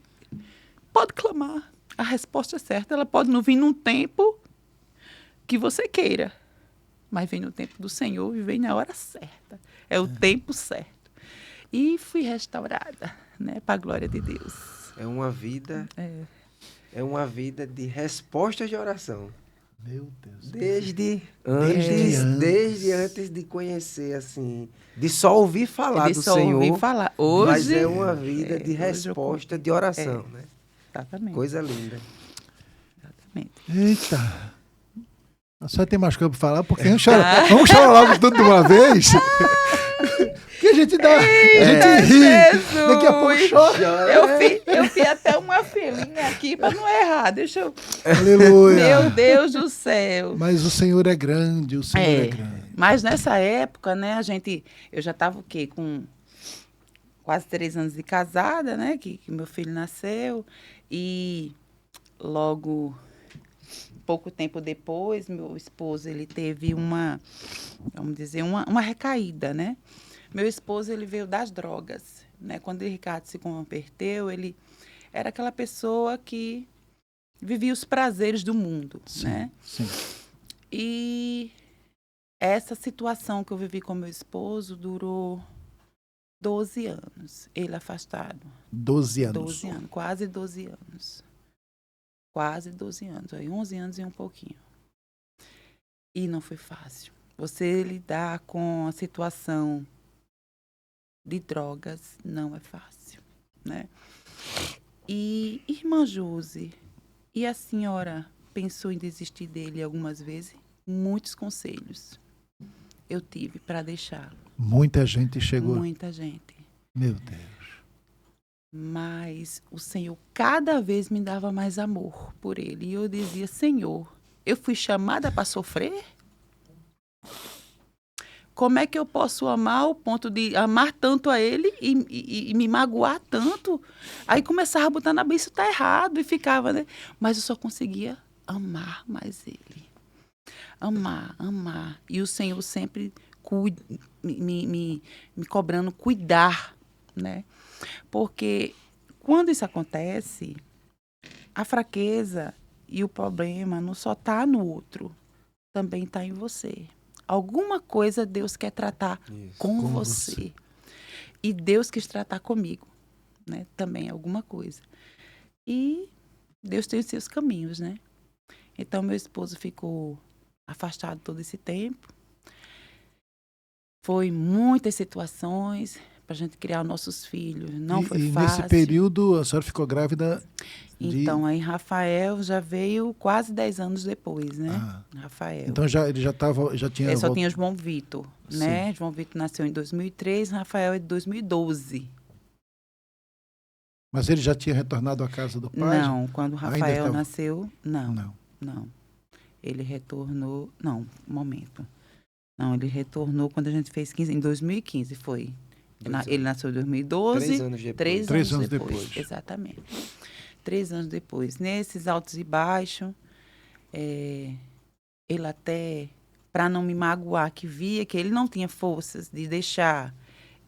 Pode clamar. A resposta é certa. Ela pode não vir num tempo que você queira, mas vem no tempo do Senhor e vem na hora certa. É o tempo certo. E fui restaurada, né? Para a glória de Deus. É uma vida de respostas de oração. Meu Deus. Desde antes de conhecer, assim, de só ouvir falar do Senhor. Ouvir falar. Hoje, mas é uma vida de resposta, de oração, né? Exatamente. Coisa linda. Exatamente. Eita. Só tem mais coisa para falar, porque vamos chorar logo tudo de uma vez. Que a gente dá. A gente ri. Jesus. Daqui a pouco chora. Eu fiz até uma filinha aqui para não errar. Deixa eu. Aleluia. Meu Deus do céu. Mas o Senhor é grande, o Senhor é grande. Mas nessa época, né, eu já estava o quê? Com quase 3 anos de casada, né? Que meu filho nasceu. E logo, pouco tempo depois, meu esposo, ele teve vamos dizer, uma recaída, né? Meu esposo, ele veio das drogas, né? Quando o Ricardo se converteu, ele era aquela pessoa que vivia os prazeres do mundo, sim, né? Sim. E essa situação que eu vivi com meu esposo durou 12 anos, ele afastado. 12 anos. 12 anos, quase 12 anos. quase 12 anos, aí 11 anos e um pouquinho. E não foi fácil. Você lidar com a situação de drogas não é fácil, né? E, irmã Josi, e a senhora pensou em desistir dele algumas vezes? Muitos conselhos eu tive para deixar. Muita gente chegou. Muita gente. Meu Deus. Mas o Senhor cada vez me dava mais amor por ele. E eu dizia, Senhor, eu fui chamada para sofrer? Como é que eu posso amar ao ponto de amar tanto a ele e me magoar tanto? Aí começava a botar na Bíblia, isso está errado, e ficava, né? Mas eu só conseguia amar mais ele. Amar, amar. E o Senhor sempre me cobrando cuidar, né? Porque quando isso acontece, a fraqueza e o problema não só está no outro, também está em você. Alguma coisa Deus quer tratar com você. E Deus quis tratar comigo, né? Também alguma coisa. E Deus tem os seus caminhos, né? Então, meu esposo ficou afastado todo esse tempo. Foi muitas situações para a gente criar nossos filhos. Não foi fácil. Nesse período, a senhora ficou grávida de... Então, aí Rafael já veio quase 10 anos depois, né? Rafael. Então, ele já tinha... Só tinha João Vitor, né? João Vitor nasceu em 2003, Rafael é de 2012. Mas ele já tinha retornado à casa do pai? Não, quando Rafael nasceu, não. Ele retornou... Não, um momento. Não, ele retornou quando a gente fez 15... Em 2015 foi. Ele nasceu em 2012. 3 anos depois. 3 anos depois. Exatamente. 3 anos depois. Nesses altos e baixos, ele até, para não me magoar, que via que ele não tinha forças de deixar,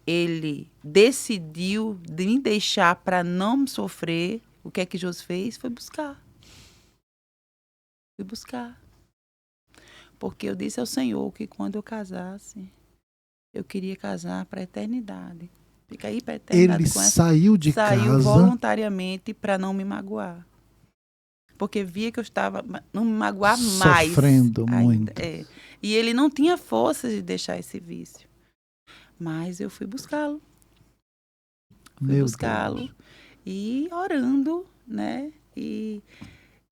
ele decidiu de me deixar para não sofrer. O que é que Josi fez? Foi buscar. Fui buscar. Porque eu disse ao Senhor que quando eu casasse, eu queria casar para a eternidade. Fica aí para a eternidade. Ele saiu de casa... Saiu voluntariamente para não me magoar. Porque via que eu estava... Não me magoar mais. Sofrendo muito. E ele não tinha força de deixar esse vício. Mas eu fui buscá-lo. Fui buscá-lo. E orando, né? E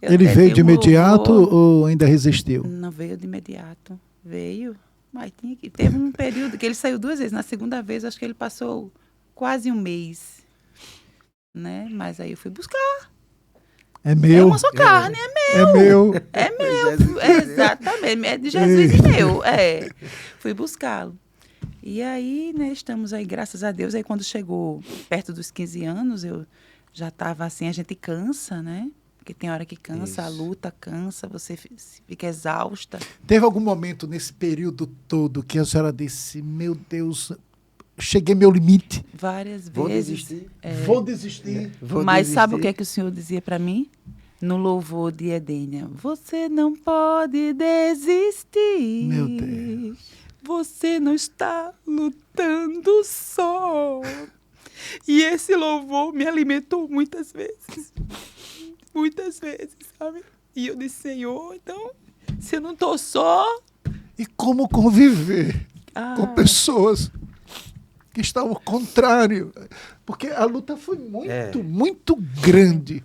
ele veio de imediato ou ainda resistiu? Não veio de imediato. Veio. Mas teve um período que ele saiu 2 vezes. Na segunda vez, acho que ele passou quase 1 mês. Né? Mas aí eu fui buscar. É meu. É uma só carne, é meu. É meu. É meu. Exatamente. É de Jesus e meu. Fui buscá-lo. E aí, né, estamos aí, graças a Deus. Aí quando chegou perto dos 15 anos, eu já estava assim, a gente cansa, né? Porque tem hora que cansa, a luta cansa, você fica exausta. Teve algum momento nesse período todo que a senhora disse, meu Deus, cheguei ao meu limite? Várias vezes. Vou desistir. Vou desistir. Mas sabe o que é que o Senhor dizia para mim? No louvor de Edênia. Você não pode desistir. Meu Deus. Você não está lutando só. E esse louvor me alimentou muitas vezes. Muitas vezes, sabe? E eu disse, Senhor, então, se eu não estou só... E como conviver com pessoas que estão ao contrário? Porque a luta foi muito grande.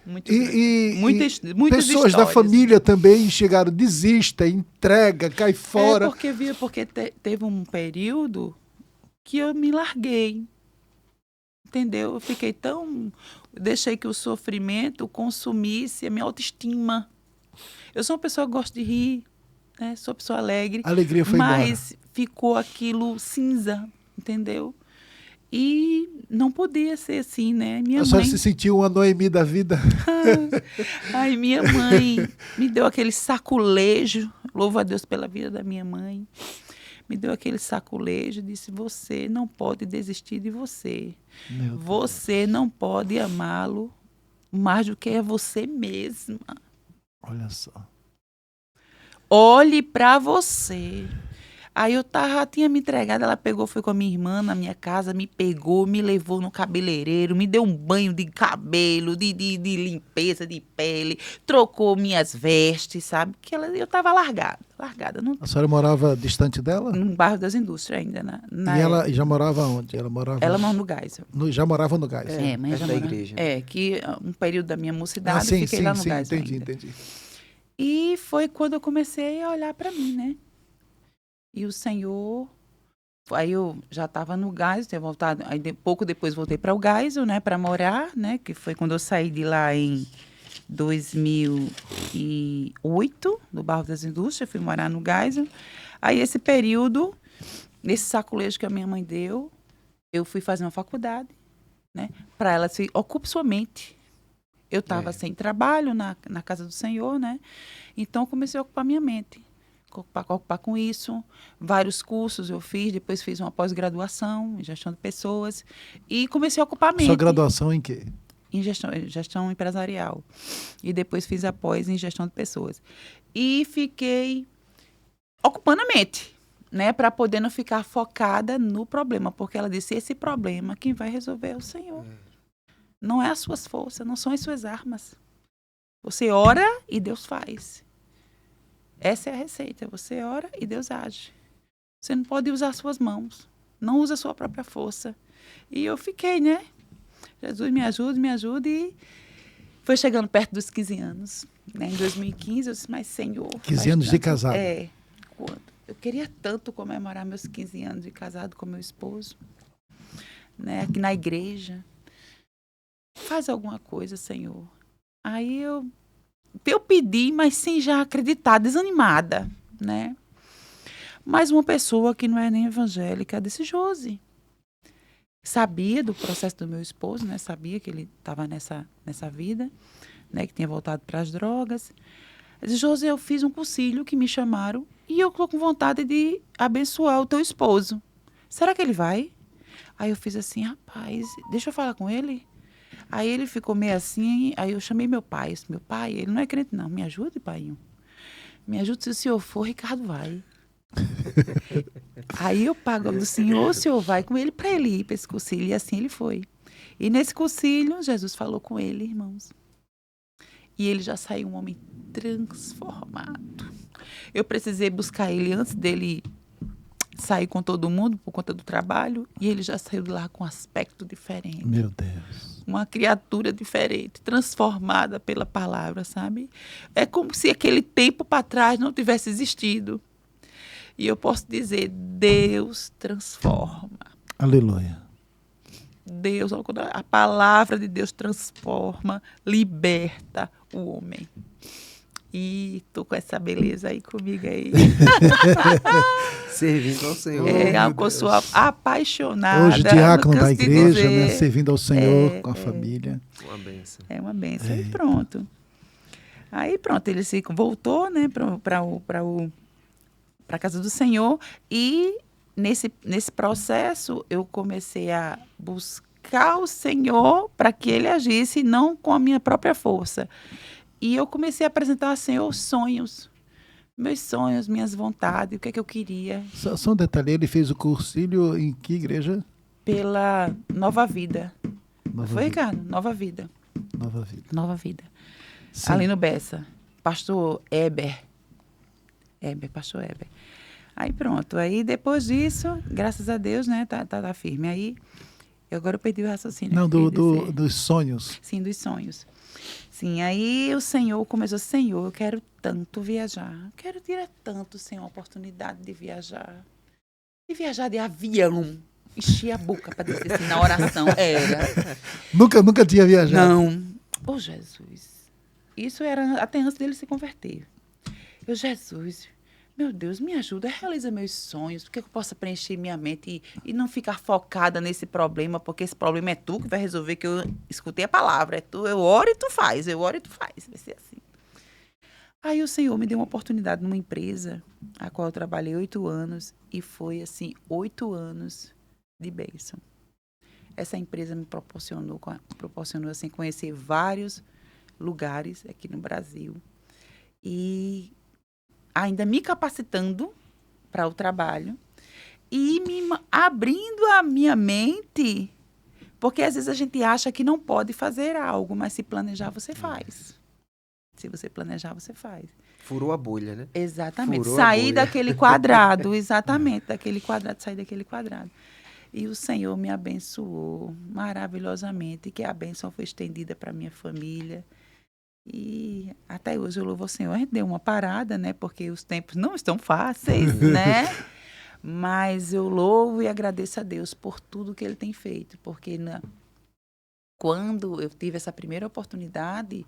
Muito grande. Muitas pessoas histórias. Da família também chegaram, desista, entrega, cai fora. Porque teve um período que eu me larguei. Entendeu? Eu fiquei tão... Deixei que o sofrimento consumisse a minha autoestima. Eu sou uma pessoa que gosta de rir, né? Sou uma pessoa alegre. A alegria foi embora. Mas ficou aquilo cinza, entendeu? E não podia ser assim, né? Minha mãe... A senhora se sentiu uma Noemi da vida? Ai, minha mãe me deu aquele saculejo. Louvo a Deus pela vida da minha mãe. Me deu aquele saculejo, disse, você não pode desistir de você. Você não pode amá-lo mais do que é você mesma. Olha só. Olhe para você. Aí eu tinha me entregado, ela pegou, foi com a minha irmã na minha casa, me pegou, me levou no cabeleireiro, me deu um banho de cabelo, de limpeza de pele, trocou minhas vestes, sabe? Que eu estava largada. A senhora morava distante dela? No bairro das Indústrias ainda. E ela já morava onde? Ela morava no Geisel. Já morava no Geisel. Mas já da morava, igreja. Que um período da minha mocidade sim, fiquei lá no Geisel entendi. E foi quando eu comecei a olhar para mim, né? E o Senhor... Aí eu já estava no Geisel, tinha voltado... Aí pouco depois voltei para o Geisel, né? Para morar, né? Que foi quando eu saí de lá em 2008, do Bairro das Indústrias. Fui morar no Geisel. Aí esse período, nesse saculejo que a minha mãe deu, eu fui fazer uma faculdade, né? Para ela se ocupe sua mente. Eu estava sem trabalho na casa do Senhor, né? Então, eu comecei a ocupar minha mente. Ocupar com isso. Vários cursos eu fiz, depois fiz uma pós-graduação em gestão de pessoas e comecei a ocupar a mente. Sua graduação em quê? Em gestão empresarial. E depois fiz a pós em gestão de pessoas. E fiquei ocupando a mente, né? Para poder não ficar focada no problema. Porque ela disse, esse problema quem vai resolver é o Senhor. Não é as suas forças, não são as suas armas. Você ora e Deus faz. Essa é a receita. Você ora e Deus age. Você não pode usar suas mãos. Não usa a sua própria força. E eu fiquei, né? Jesus, me ajude. E foi chegando perto dos 15 anos. Né? Em 2015, eu disse, mas Senhor... 15 anos de casado. Eu queria tanto comemorar meus 15 anos de casado com meu esposo. Né? Aqui na igreja. Faz alguma coisa, Senhor. Aí eu pedi, mas sem já acreditar, desanimada, né? Mas uma pessoa que não é nem evangélica disse, Josi, sabia do processo do meu esposo, né? Sabia que ele estava nessa vida, né? Que tinha voltado para as drogas. Disse, Josi, eu fiz um concílio que me chamaram e eu estou com vontade de abençoar o teu esposo. Será que ele vai? Aí eu fiz assim, rapaz, deixa eu falar com ele. Aí ele ficou meio assim, aí eu chamei meu pai. Meu pai, ele não é crente não, me ajude, pai. Me ajude, se o senhor for, Ricardo vai. Aí eu pago do senhor, o senhor vai com ele para ele ir para esse concílio. E assim ele foi. E nesse concílio, Jesus falou com ele, irmãos. E ele já saiu um homem transformado. Eu precisei buscar ele antes dele sair com todo mundo por conta do trabalho. E ele já saiu de lá com um aspecto diferente. Meu Deus. Uma criatura diferente, transformada pela palavra, sabe? É como se aquele tempo para trás não tivesse existido. E eu posso dizer, Deus transforma. Aleluia. Deus, a palavra de Deus transforma, liberta o homem. E tô com essa beleza aí comigo aí. Servindo ao Senhor. Eu sou apaixonada. Hoje, diácono da igreja, né? Servindo ao Senhor com a família. Uma bênção. É uma bênção. E pronto. Aí pronto, ele voltou, né, para a casa do Senhor. E nesse processo eu comecei a buscar o Senhor para que ele agisse, não com a minha própria força. E eu comecei a apresentar ao Senhor os sonhos, meus sonhos, minhas vontades, o que é que eu queria. Só um detalhe, ele fez o cursilho em que igreja? Pela Nova Vida. Foi, Vida. Ricardo? Nova Vida. Nova Vida. Nova Vida. Sim. Ali no Bessa. Pastor Eber. Pastor Eber. Aí pronto. Aí depois disso, graças a Deus, né, tá firme. Aí, agora eu perdi o raciocínio. Não, dos sonhos. Sim, dos sonhos. Sim, aí o Senhor começou, Senhor, eu quero tanto viajar. Quero ter tanto, Senhor, a oportunidade de viajar. E viajar de avião. Enchi a boca para dizer assim, na oração. Era. Nunca tinha viajado? Não. Ô, Jesus. Isso era até antes dele se converter. Jesus, meu Deus, me ajuda, realiza meus sonhos, porque eu possa preencher minha mente e não ficar focada nesse problema, porque esse problema é tu que vai resolver, que eu escutei a palavra, é tu, eu oro e tu faz, vai ser assim. Aí o Senhor me deu uma oportunidade numa empresa, a qual eu trabalhei 8 anos, e foi assim, 8 anos de bênção. Essa empresa me proporcionou assim, conhecer vários lugares aqui no Brasil, e ainda me capacitando para o trabalho e abrindo a minha mente, porque às vezes a gente acha que não pode fazer algo, mas se planejar, você faz. Se você planejar, você faz. Furou a bolha, né? Exatamente. Furou a Sair bolha. daquele quadrado, exatamente, sair daquele quadrado. E o Senhor me abençoou maravilhosamente, que a bênção foi estendida para minha família. E até hoje eu louvo ao Senhor. A gente deu uma parada, né? Porque os tempos não estão fáceis, né? Mas eu louvo e agradeço a Deus por tudo que Ele tem feito. Porque quando eu tive essa primeira oportunidade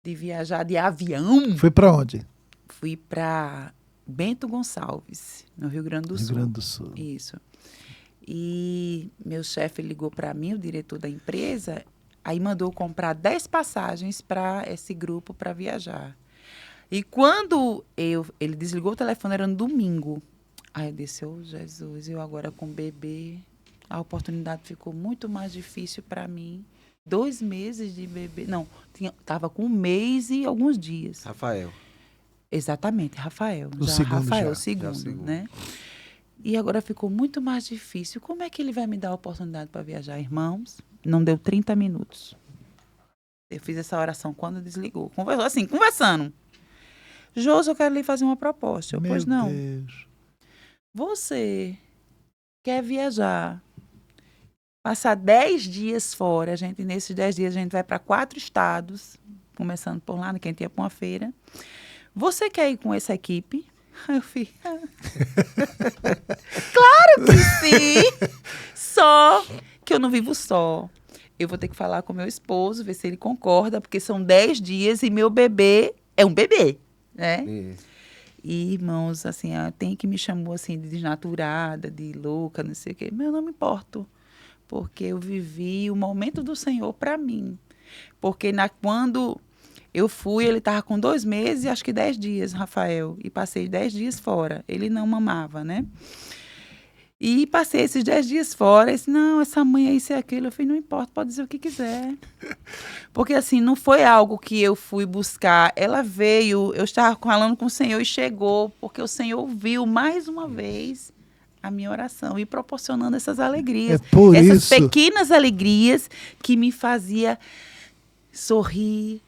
de viajar de avião... Foi para onde? Fui para Bento Gonçalves, no Rio Grande do Sul. Rio Grande do Sul. Isso. E meu chefe ligou para mim, o diretor da empresa, aí mandou comprar 10 passagens para esse grupo para viajar. E quando ele desligou o telefone, era no domingo. Aí eu disse, oh, Jesus, eu agora com bebê, a oportunidade ficou muito mais difícil para mim. 2 meses de bebê. Não, estava com 1 mês e alguns dias. Rafael. Exatamente, Rafael. O segundo, o segundo, né? E agora ficou muito mais difícil. Como é que ele vai me dar a oportunidade para viajar, irmãos? Não deu 30 minutos. Eu fiz essa oração quando desligou. Conversando. Josi, eu quero lhe fazer uma proposta. Pois não. Deus. Você quer viajar, passar 10 dias fora. Nesses 10 dias, a gente vai para 4 estados, começando por lá, quem tinha para uma feira. Você quer ir com essa equipe? Aí eu fui... Claro que sim! Só que eu não vivo só. Eu vou ter que falar com meu esposo, ver se ele concorda, porque são 10 dias e meu bebê é um bebê, né? Isso. E, irmãos, assim, tem que me chamou assim de desnaturada, de louca, não sei o quê. Mas eu não me importo, porque eu vivi o momento do Senhor para mim. Porque quando eu fui, ele estava com 2 meses e acho que 10 dias, Rafael. E passei 10 dias fora. Ele não mamava, né? E passei esses 10 dias fora. Ele disse, não, essa mãe é isso e aquilo. Eu falei, não importa, pode dizer o que quiser. Porque, assim, não foi algo que eu fui buscar. Ela veio, eu estava falando com o Senhor e chegou, porque o Senhor ouviu mais uma vez a minha oração e proporcionando essas alegrias. Essas pequenas alegrias que me fazia sorrir,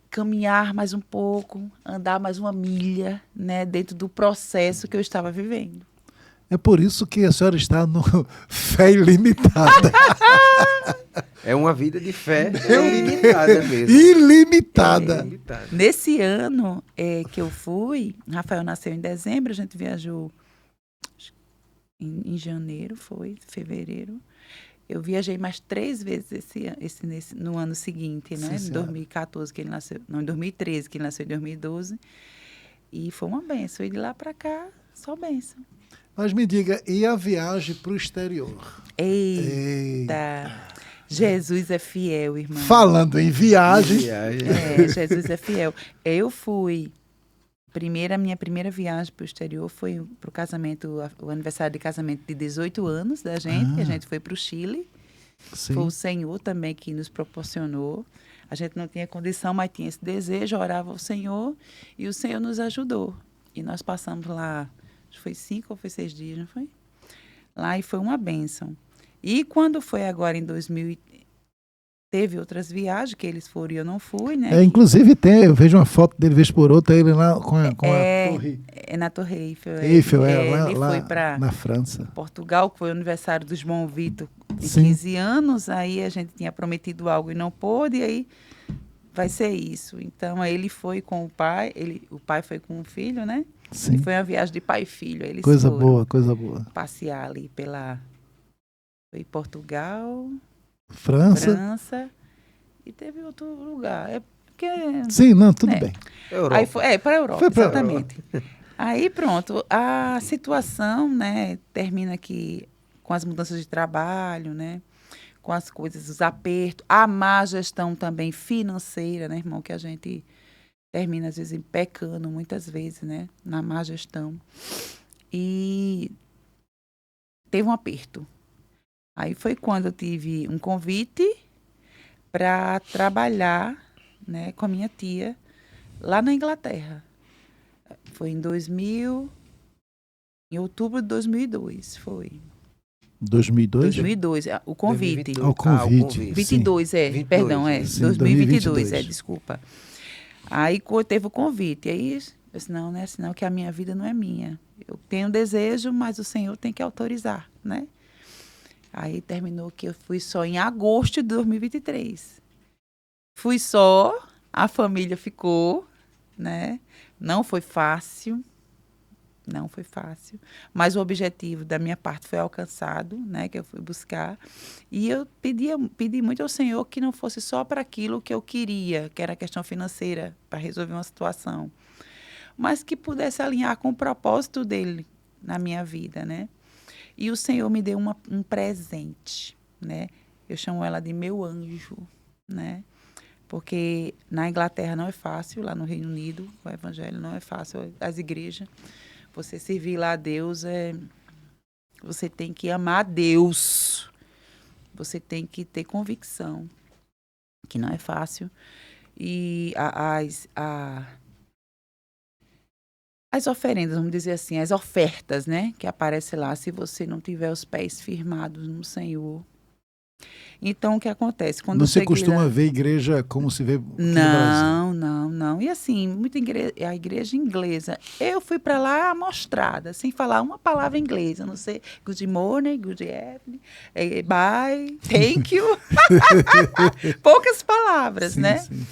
caminhar mais um pouco, andar mais uma milha, né, dentro do processo que eu estava vivendo. É por isso que a senhora está no Fé Ilimitada. É uma vida de fé ilimitada mesmo. Ilimitada. Nesse ano que eu fui, Rafael nasceu em dezembro, a gente viajou em janeiro, fevereiro. Eu viajei mais 3 vezes no ano seguinte, né? Em 2014, que ele nasceu. Não, em 2013, que ele nasceu em 2012. E foi uma bênção. E de lá para cá, só bênção. Mas me diga, e a viagem para o exterior? Eita! Jesus é fiel, irmão. Falando em viagem. Jesus é fiel. Eu fui. Minha primeira viagem para o exterior foi para o aniversário de casamento de 18 anos da gente. A gente foi para o Chile. Sim. Foi o Senhor também que nos proporcionou. A gente não tinha condição, mas tinha esse desejo, orava ao Senhor e o Senhor nos ajudou. E nós passamos lá, acho que foi 5 ou foi 6 dias, não foi? Lá e foi uma bênção. E quando foi agora em 2000, teve outras viagens que eles foram e eu não fui, né? Inclusive eu vejo uma foto dele vez por outra, ele lá com a torre. É na Torre Eiffel. Ele foi para na França. Portugal, que foi o aniversário do João Vitor, de 15 anos. Aí a gente tinha prometido algo e não pôde, e aí vai ser isso. Então, aí ele foi com o pai, o pai foi com o filho, né? Sim. E foi uma viagem de pai e filho. Aí eles coisa foram boa. passear ali foi Portugal, França e teve outro lugar. Sim, não, tudo bem. Europa. Aí foi para a Europa, foi pra exatamente. Europa. Aí pronto, a situação, né, termina aqui com as mudanças de trabalho, né, com as coisas, os apertos, a má gestão também financeira, né, irmão, que a gente termina às vezes pecando muitas vezes, né, na má gestão. E teve um aperto. Aí foi quando eu tive um convite para trabalhar, né, com a minha tia lá na Inglaterra. Foi em 2000, Em outubro de 2002, foi. 2002? 2002, o convite. 2022. O convite. 22, sim. 22, perdão, Sim, 2022, 2022. Desculpa. Aí teve o convite, aí eu disse, não, né, senão que a minha vida não é minha. Eu tenho desejo, mas o Senhor tem que autorizar, né? Aí terminou que eu fui só em agosto de 2023. Fui só, a família ficou, né? Não foi fácil, mas o objetivo da minha parte foi alcançado, né? Que eu fui buscar. E eu pedi muito ao Senhor que não fosse só para aquilo que eu queria, que era a questão financeira, para resolver uma situação, mas que pudesse alinhar com o propósito dele na minha vida, né? E o Senhor me deu um presente, né? Eu chamo ela de meu anjo, né? Porque na Inglaterra não é fácil, lá no Reino Unido, o evangelho não é fácil, as igrejas. Você servir lá a Deus, você tem que amar a Deus. Você tem que ter convicção, que não é fácil. E as oferendas, vamos dizer assim, as ofertas, né, que aparecem lá, se você não tiver os pés firmados no Senhor. Então, o que acontece? Quando Não se cheguei costuma lá, ver igreja como se vê aqui no Brasil. não. E assim, a igreja inglesa. Eu fui para lá amostrada, sem falar uma palavra inglesa. Não sei, good morning, good evening, bye, thank you. Poucas palavras, Sim, né? sim.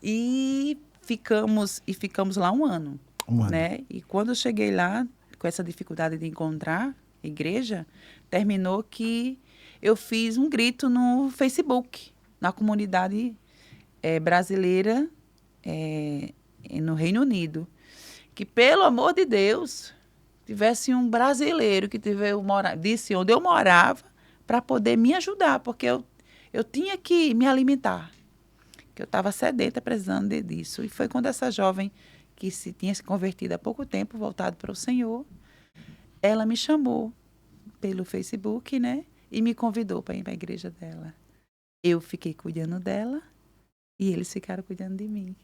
E ficamos lá um ano. Um ano. Né? E quando eu cheguei lá, com essa dificuldade de encontrar igreja, terminou que eu fiz um grito no Facebook, na comunidade brasileira no Reino Unido, que, pelo amor de Deus, tivesse um brasileiro que disse onde eu morava para poder me ajudar, porque eu tinha que me alimentar, que eu estava sedenta, precisando disso. E foi quando essa jovem que tinha se convertido há pouco tempo, voltado para o Senhor, ela me chamou pelo Facebook, né? E me convidou para ir para a igreja dela. Eu fiquei cuidando dela e eles ficaram cuidando de mim.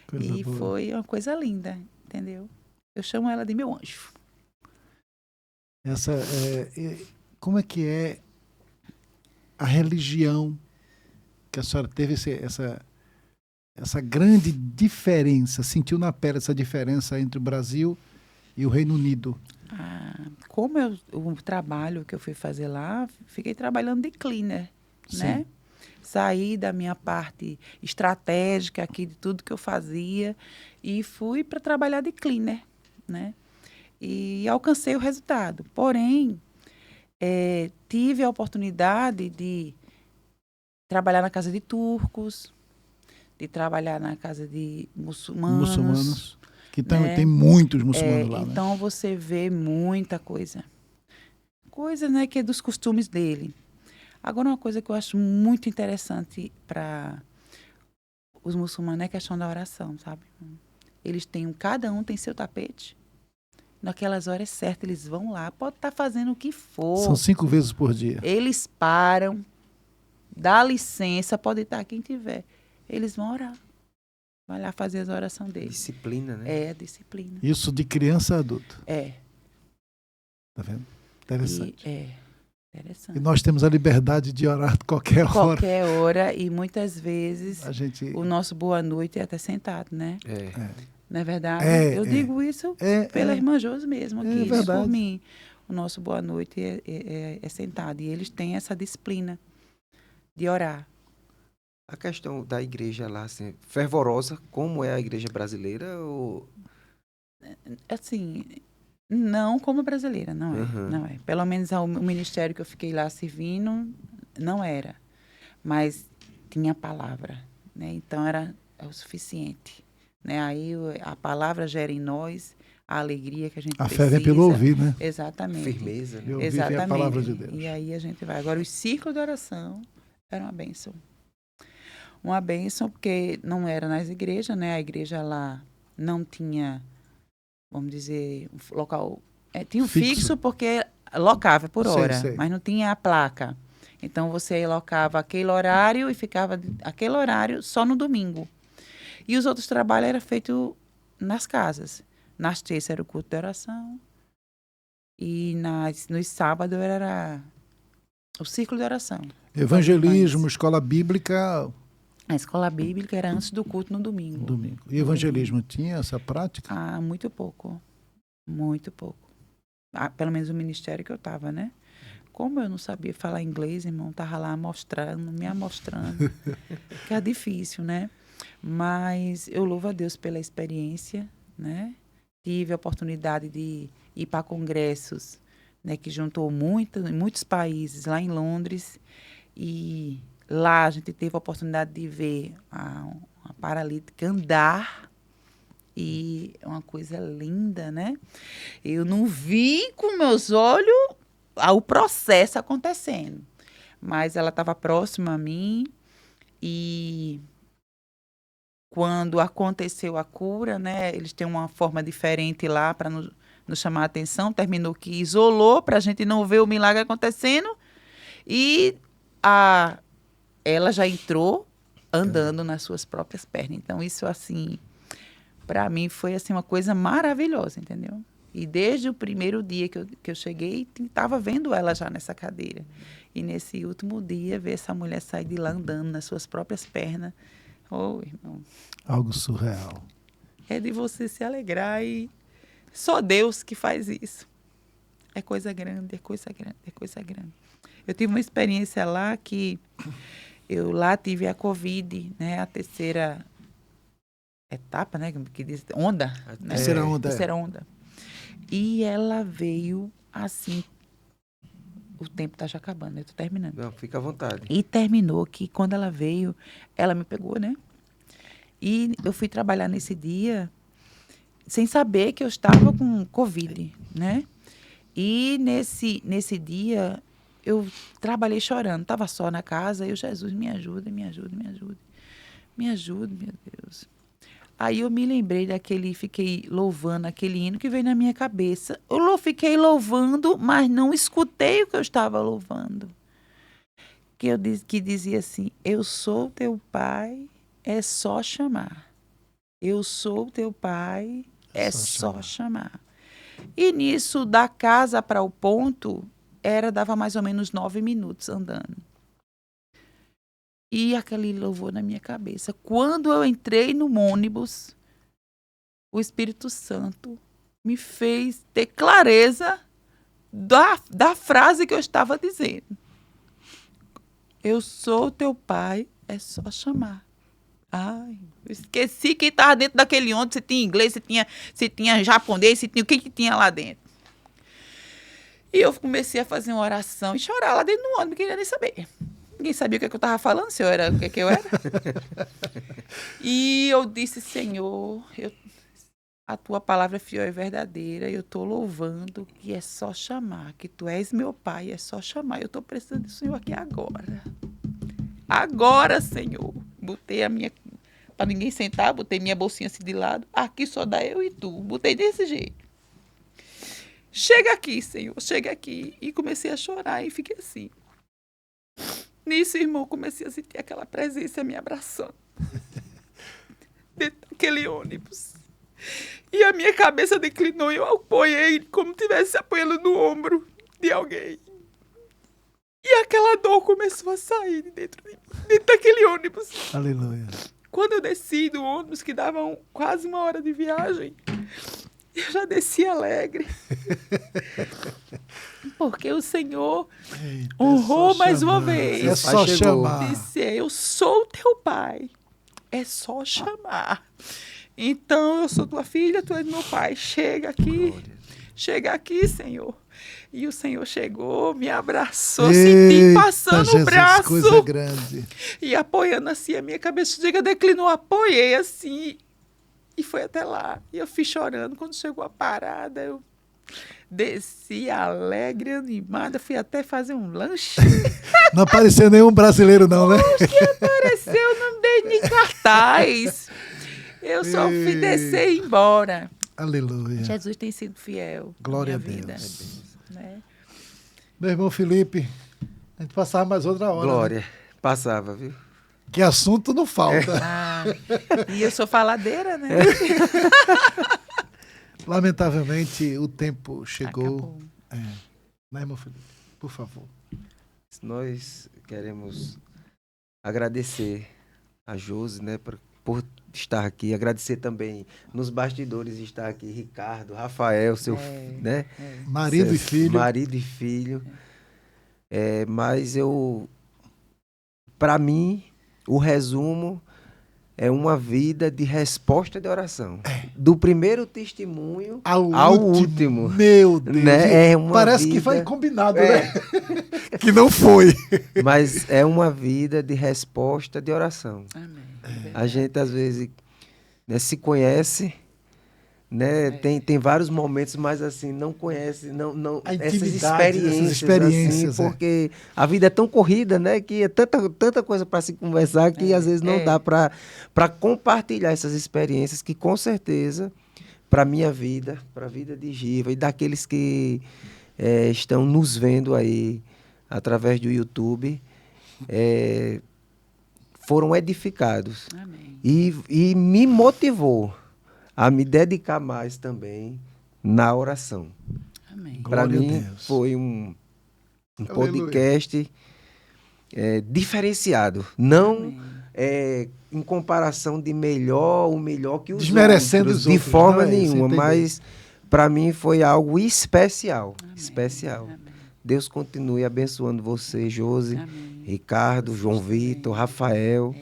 Coisa E boa. foi uma coisa linda, entendeu? Eu chamo ela de meu anjo. Como é que é a religião que a senhora teve essa grande diferença, sentiu na pele essa diferença entre o Brasil e o Reino Unido? Como o trabalho que eu fui fazer lá, fiquei trabalhando de cleaner, Sim. né? Saí da minha parte estratégica aqui, de tudo que eu fazia, e fui para trabalhar de cleaner, né? E alcancei o resultado. Porém, tive a oportunidade de trabalhar na casa de turcos, de trabalhar na casa de muçulmanos. Que tem muitos muçulmanos lá, então, você vê muita coisa. Coisa, né, que é dos costumes dele. Agora, uma coisa que eu acho muito interessante para os muçulmanos é a questão da oração, sabe? Cada um tem seu tapete. Naquelas horas certas, eles vão lá. Pode estar fazendo o que for. São 5 vezes por dia. Eles param, dá licença, pode estar quem tiver. Eles vão orar. Vai lá fazer as orações deles. Disciplina, né? É, disciplina. Isso de criança a adulto. Tá vendo? Interessante. Interessante. E nós temos a liberdade de orar qualquer hora. Qualquer hora, e muitas vezes o nosso boa noite é até sentado, né? Não é verdade? Eu digo isso pela irmã Josi mesmo aqui. É verdade. Por mim, o nosso boa noite é sentado. E eles têm essa disciplina de orar. A questão da igreja lá, assim, fervorosa, como é a igreja brasileira? Ou... Assim, não como brasileira, não é. Uhum. Não é. Pelo menos o ministério que eu fiquei lá servindo, não era. Mas tinha a palavra, né? Então, é o suficiente. Né? Aí a palavra gera em nós a alegria que a gente precisa. A fé vem pelo ouvir, né? Exatamente. Firmeza, né? Eu ouvi Exatamente. a palavra de Deus. E aí a gente vai. Agora, o ciclo de oração era uma bênção. Uma bênção, porque não era nas igrejas, né? A igreja lá não tinha, vamos dizer, um local... tinha um fixo porque locava por hora, sei. mas não tinha a placa. Então, você locava aquele horário e ficava aquele horário só no domingo. E os outros trabalhos eram feitos nas casas. Nas terças era o culto de oração. E nos sábados era o círculo de oração. Evangelismo, escola bíblica. A escola bíblica era antes do culto no domingo. E evangelismo tinha essa prática? Ah, muito pouco. Muito pouco. Ah, pelo menos o ministério que eu estava, né? Como eu não sabia falar inglês, irmão, estava lá me amostrando. Que é difícil, né? Mas eu louvo a Deus pela experiência, né? Tive a oportunidade de ir para congressos, né, que juntou muitos países lá em Londres. E lá a gente teve a oportunidade de ver a paralítica andar. E é uma coisa linda, né? Eu não vi com meus olhos o processo acontecendo. Mas ela estava próxima a mim e quando aconteceu a cura, né? Eles têm uma forma diferente lá para nos chamar a atenção. Terminou que isolou para a gente não ver o milagre acontecendo. E ela já entrou andando nas suas próprias pernas. Então, isso, assim, para mim foi assim, uma coisa maravilhosa, entendeu? E desde o primeiro dia que eu cheguei, estava vendo ela já nessa cadeira. E nesse último dia, ver essa mulher sair de lá andando nas suas próprias pernas. Oh, irmão. Algo surreal. É de você se alegrar e só Deus que faz isso. É coisa grande, é coisa grande, é coisa grande. Eu tive uma experiência lá que eu lá tive a Covid, né? A terceira etapa, né? Que diz onda. Né? Terceira onda. Terceira onda. E ela veio assim. O tempo tá já acabando, eu tô terminando. Não, fica à vontade. E terminou que quando ela veio, ela me pegou, né? E eu fui trabalhar nesse dia sem saber que eu estava com Covid, né? E nesse dia eu trabalhei chorando, estava só na casa, e eu, Jesus, me ajuda, me ajuda, me ajuda. Me ajuda, meu Deus. Aí eu me lembrei fiquei louvando aquele hino que veio na minha cabeça. Eu fiquei louvando, mas não escutei o que eu estava louvando. Que dizia assim, eu sou teu pai, é só chamar. Eu sou teu pai, é só chamar. E nisso, da casa para o ponto, dava mais ou menos 9 minutos andando. E aquele louvor na minha cabeça. Quando eu entrei no ônibus, o Espírito Santo me fez ter clareza da frase que eu estava dizendo. Eu sou teu pai, é só chamar. Ai, eu esqueci quem estava dentro daquele ônibus, se tinha inglês, se tinha japonês, o que tinha lá dentro. E eu comecei a fazer uma oração e chorar lá dentro do ônibus, não queria nem saber. Ninguém sabia o que eu estava falando, se eu era o que eu era. E eu disse, Senhor, a tua palavra é fiel e verdadeira, eu estou louvando que é só chamar, que tu és meu pai, é só chamar. Eu estou precisando do Senhor aqui agora. Agora, Senhor. Botei para ninguém sentar, botei minha bolsinha assim de lado. Aqui só dá eu e tu. Botei desse jeito. Chega aqui, Senhor, chega aqui. E comecei a chorar e fiquei assim. Nisso, irmão, comecei a sentir aquela presença me abraçando. Dentro daquele ônibus. E a minha cabeça declinou e eu apoiei como se estivesse apoiando no ombro de alguém. E aquela dor começou a sair de dentro daquele ônibus. Aleluia. Quando eu desci do ônibus, que dava quase 1 hora de viagem, eu já desci alegre. Porque o Senhor honrou mais uma vez. É só chamar. Disse, eu sou teu pai. É só chamar. Então, eu sou tua filha, tu és meu pai. Chega aqui. Chega aqui, Senhor. E o Senhor chegou, me abraçou, senti passando Jesus, o braço. Coisa grande. E apoiando assim a minha cabeça. Chega, declinou, apoiei assim. E foi até lá. E eu fui chorando. Quando chegou a parada, eu desci alegre, animada. Fui até fazer um lanche. Não apareceu nenhum brasileiro, não, né? Acho que apareceu, não dei nem cartaz. Eu só fui descer e ir embora. Aleluia. Jesus tem sido fiel. Glória na minha a vida, Deus. né? Meu irmão Felipe, a gente passava mais outra hora. Glória. Né? Passava, viu? Que assunto não falta. E eu sou faladeira, né? Lamentavelmente, o tempo chegou. Acabou. Né, irmão Felipe? Por favor. Nós queremos agradecer a Josi, né, por estar aqui. Agradecer também nos bastidores estar aqui Ricardo, Rafael, né? Marido e filho. Marido e filho. Mas para mim, o resumo é uma vida de resposta de oração. Do primeiro testemunho ao último. Meu Deus. Né? Parece que foi combinado, né? Que não foi. Mas é uma vida de resposta de oração. Amém. A gente, às vezes, né, se conhece, né? Tem vários momentos, mas assim, não conhece essas experiências assim, porque a vida é tão corrida, né? Que é tanta coisa para se conversar que às vezes não dá para compartilhar essas experiências que, com certeza, para a minha vida, para a vida de Giva e daqueles que estão nos vendo aí através do YouTube, foram edificados. Amém. E me motivou a me dedicar mais também na oração. Amém. Para mim foi um podcast diferenciado. Não em comparação de o melhor que os desmerecendo outros, os outros, de forma nenhuma, mas para mim foi algo especial. Amém. Especial. Amém. Deus continue abençoando você, Josi, Amém. Ricardo, João Vitor, Rafael.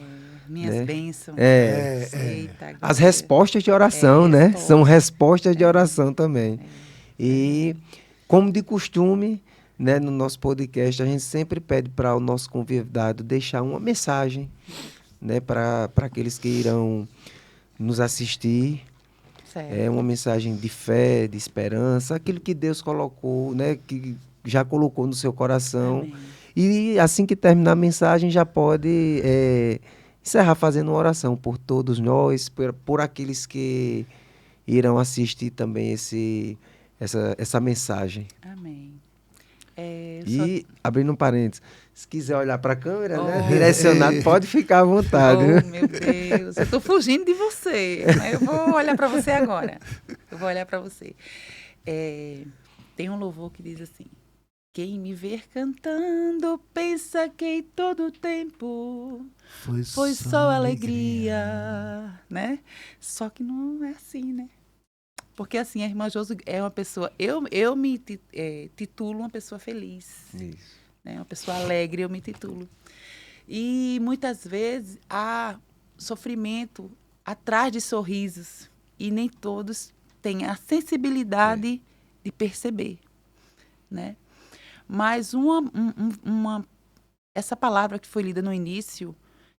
Minhas bênçãos. Eita, as respostas de oração, né? São respostas de oração também. E, como de costume, né, no nosso podcast, a gente sempre pede para o nosso convidado deixar uma mensagem, né, para aqueles que irão nos assistir. Certo. É uma mensagem de fé, de esperança, aquilo que Deus colocou, né, que já colocou no seu coração. Amém. E assim que terminar a mensagem, já pode encerrar fazendo uma oração por todos nós, por aqueles que irão assistir também essa mensagem. Amém. Abrindo um parênteses, se quiser olhar para a câmera, né, direcionado, pode ficar à vontade. Meu Deus, eu estou fugindo de você. Eu vou olhar para você agora. Tem um louvor que diz assim: quem me ver cantando pensa que em todo tempo foi só alegria, né? Só que não é assim, né? Porque assim, a irmã Josi é uma pessoa... Eu me titulo uma pessoa feliz. Isso. Né? Uma pessoa alegre, eu me titulo. E muitas vezes há sofrimento atrás de sorrisos. E nem todos têm a sensibilidade de perceber, né? Mas essa palavra que foi lida no início,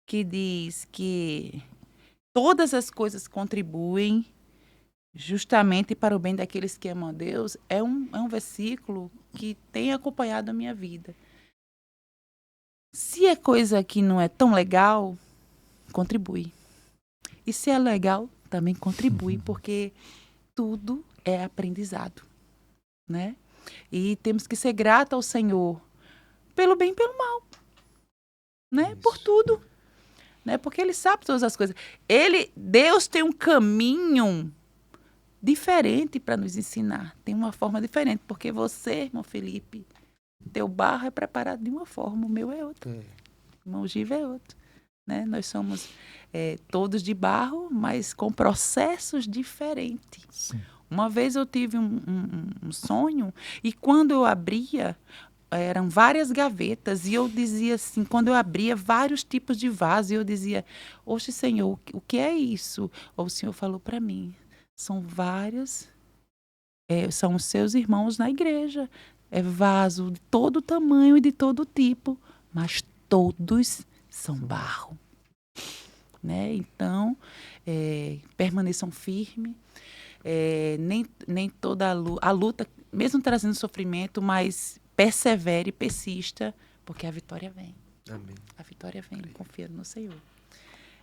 que diz que todas as coisas contribuem justamente para o bem daqueles que amam a Deus, é um versículo que tem acompanhado a minha vida. Se é coisa que não é tão legal, contribui. E se é legal, também contribui, porque tudo é aprendizado, né? E temos que ser gratos ao Senhor pelo bem e pelo mal, né? Por tudo, né? Porque Ele sabe todas as coisas. Deus tem um caminho diferente para nos ensinar. Tem uma forma diferente, porque você, irmão Felipe, teu barro é preparado de uma forma, o meu é outra. Irmão Giva é outro, né? Nós somos todos de barro, mas com processos diferentes. Sim. Uma vez eu tive um sonho e quando eu abria, eram várias gavetas e eu dizia assim, quando eu abria vários tipos de vaso, e eu dizia: oxe, Senhor, o que é isso? Ou o Senhor falou para mim: são vários, são os seus irmãos na igreja. É vaso de todo tamanho e de todo tipo, mas todos são barro. Né? Então, permaneçam firmes. Nem toda a luta, mesmo trazendo sofrimento, mas persevere e persista, porque a vitória vem. Amém. A vitória vem, confia no Senhor.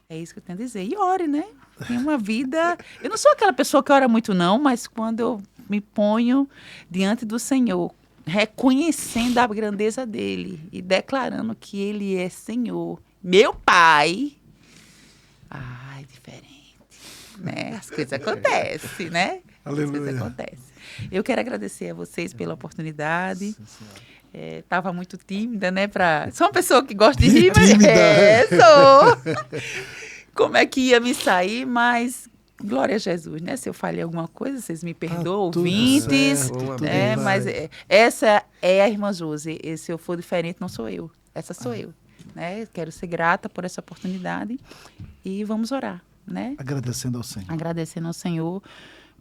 É isso que eu tenho a dizer. E ore, né? Tem uma vida... Eu não sou aquela pessoa que ora muito, não, mas quando eu me ponho diante do Senhor, reconhecendo a grandeza dele e declarando que ele é Senhor, meu Pai, é diferente, né? As coisas acontecem, né? Aleluia. As coisas acontecem. Eu quero agradecer a vocês pela oportunidade. Estava muito tímida, né? Sou uma pessoa que gosta de rir, mas sou. Como é que ia me sair, mas glória a Jesus, né? Se eu falhei alguma coisa, vocês me perdoam, ouvintes, certo, né? Mas essa é a irmã Josi. E se eu for diferente, não sou eu. Essa sou eu, né? Quero ser grata por essa oportunidade e vamos orar, né? Agradecendo ao Senhor. Agradecendo ao Senhor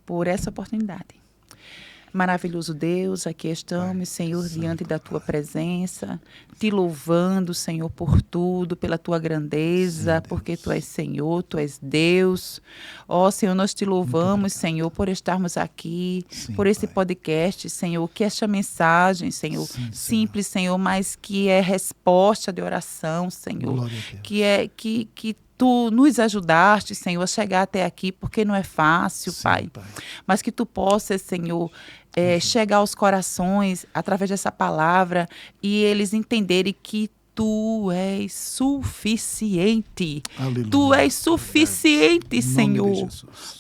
por essa oportunidade. Maravilhoso Deus, aqui estamos, Senhor, diante da Tua presença, te louvando, Senhor, por tudo, pela Tua grandeza, porque Tu és Senhor, Tu és Deus. Ó, Senhor, nós te louvamos, Senhor, por estarmos aqui, por esse podcast, Senhor, que esta mensagem, Senhor, simples, Senhor, mas que é resposta de oração, Senhor, que Tu nos ajudaste, Senhor, a chegar até aqui, porque não é fácil, Pai. Mas que Tu possas, Senhor, chegar aos corações através dessa palavra e eles entenderem que Tu és suficiente. Aleluia. Tu és suficiente, Senhor,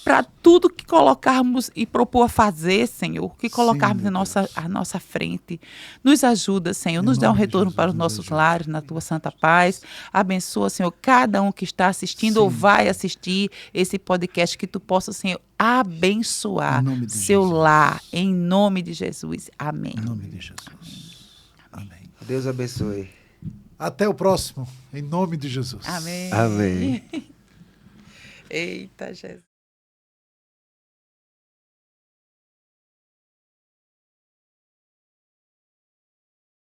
para tudo que colocarmos e propor a fazer, Senhor, que colocarmos à nossa frente. Nos ajuda, Senhor, nos dá um retorno para os nossos lares, na Tua santa paz. Abençoa, Senhor, cada um que está assistindo ou vai assistir esse podcast, que Tu possa, Senhor, abençoar seu lar, em nome de Jesus. Amém. Em nome de Jesus. Amém. Deus abençoe. Até o próximo, em nome de Jesus. Amém. Amém. Eita, Jesus.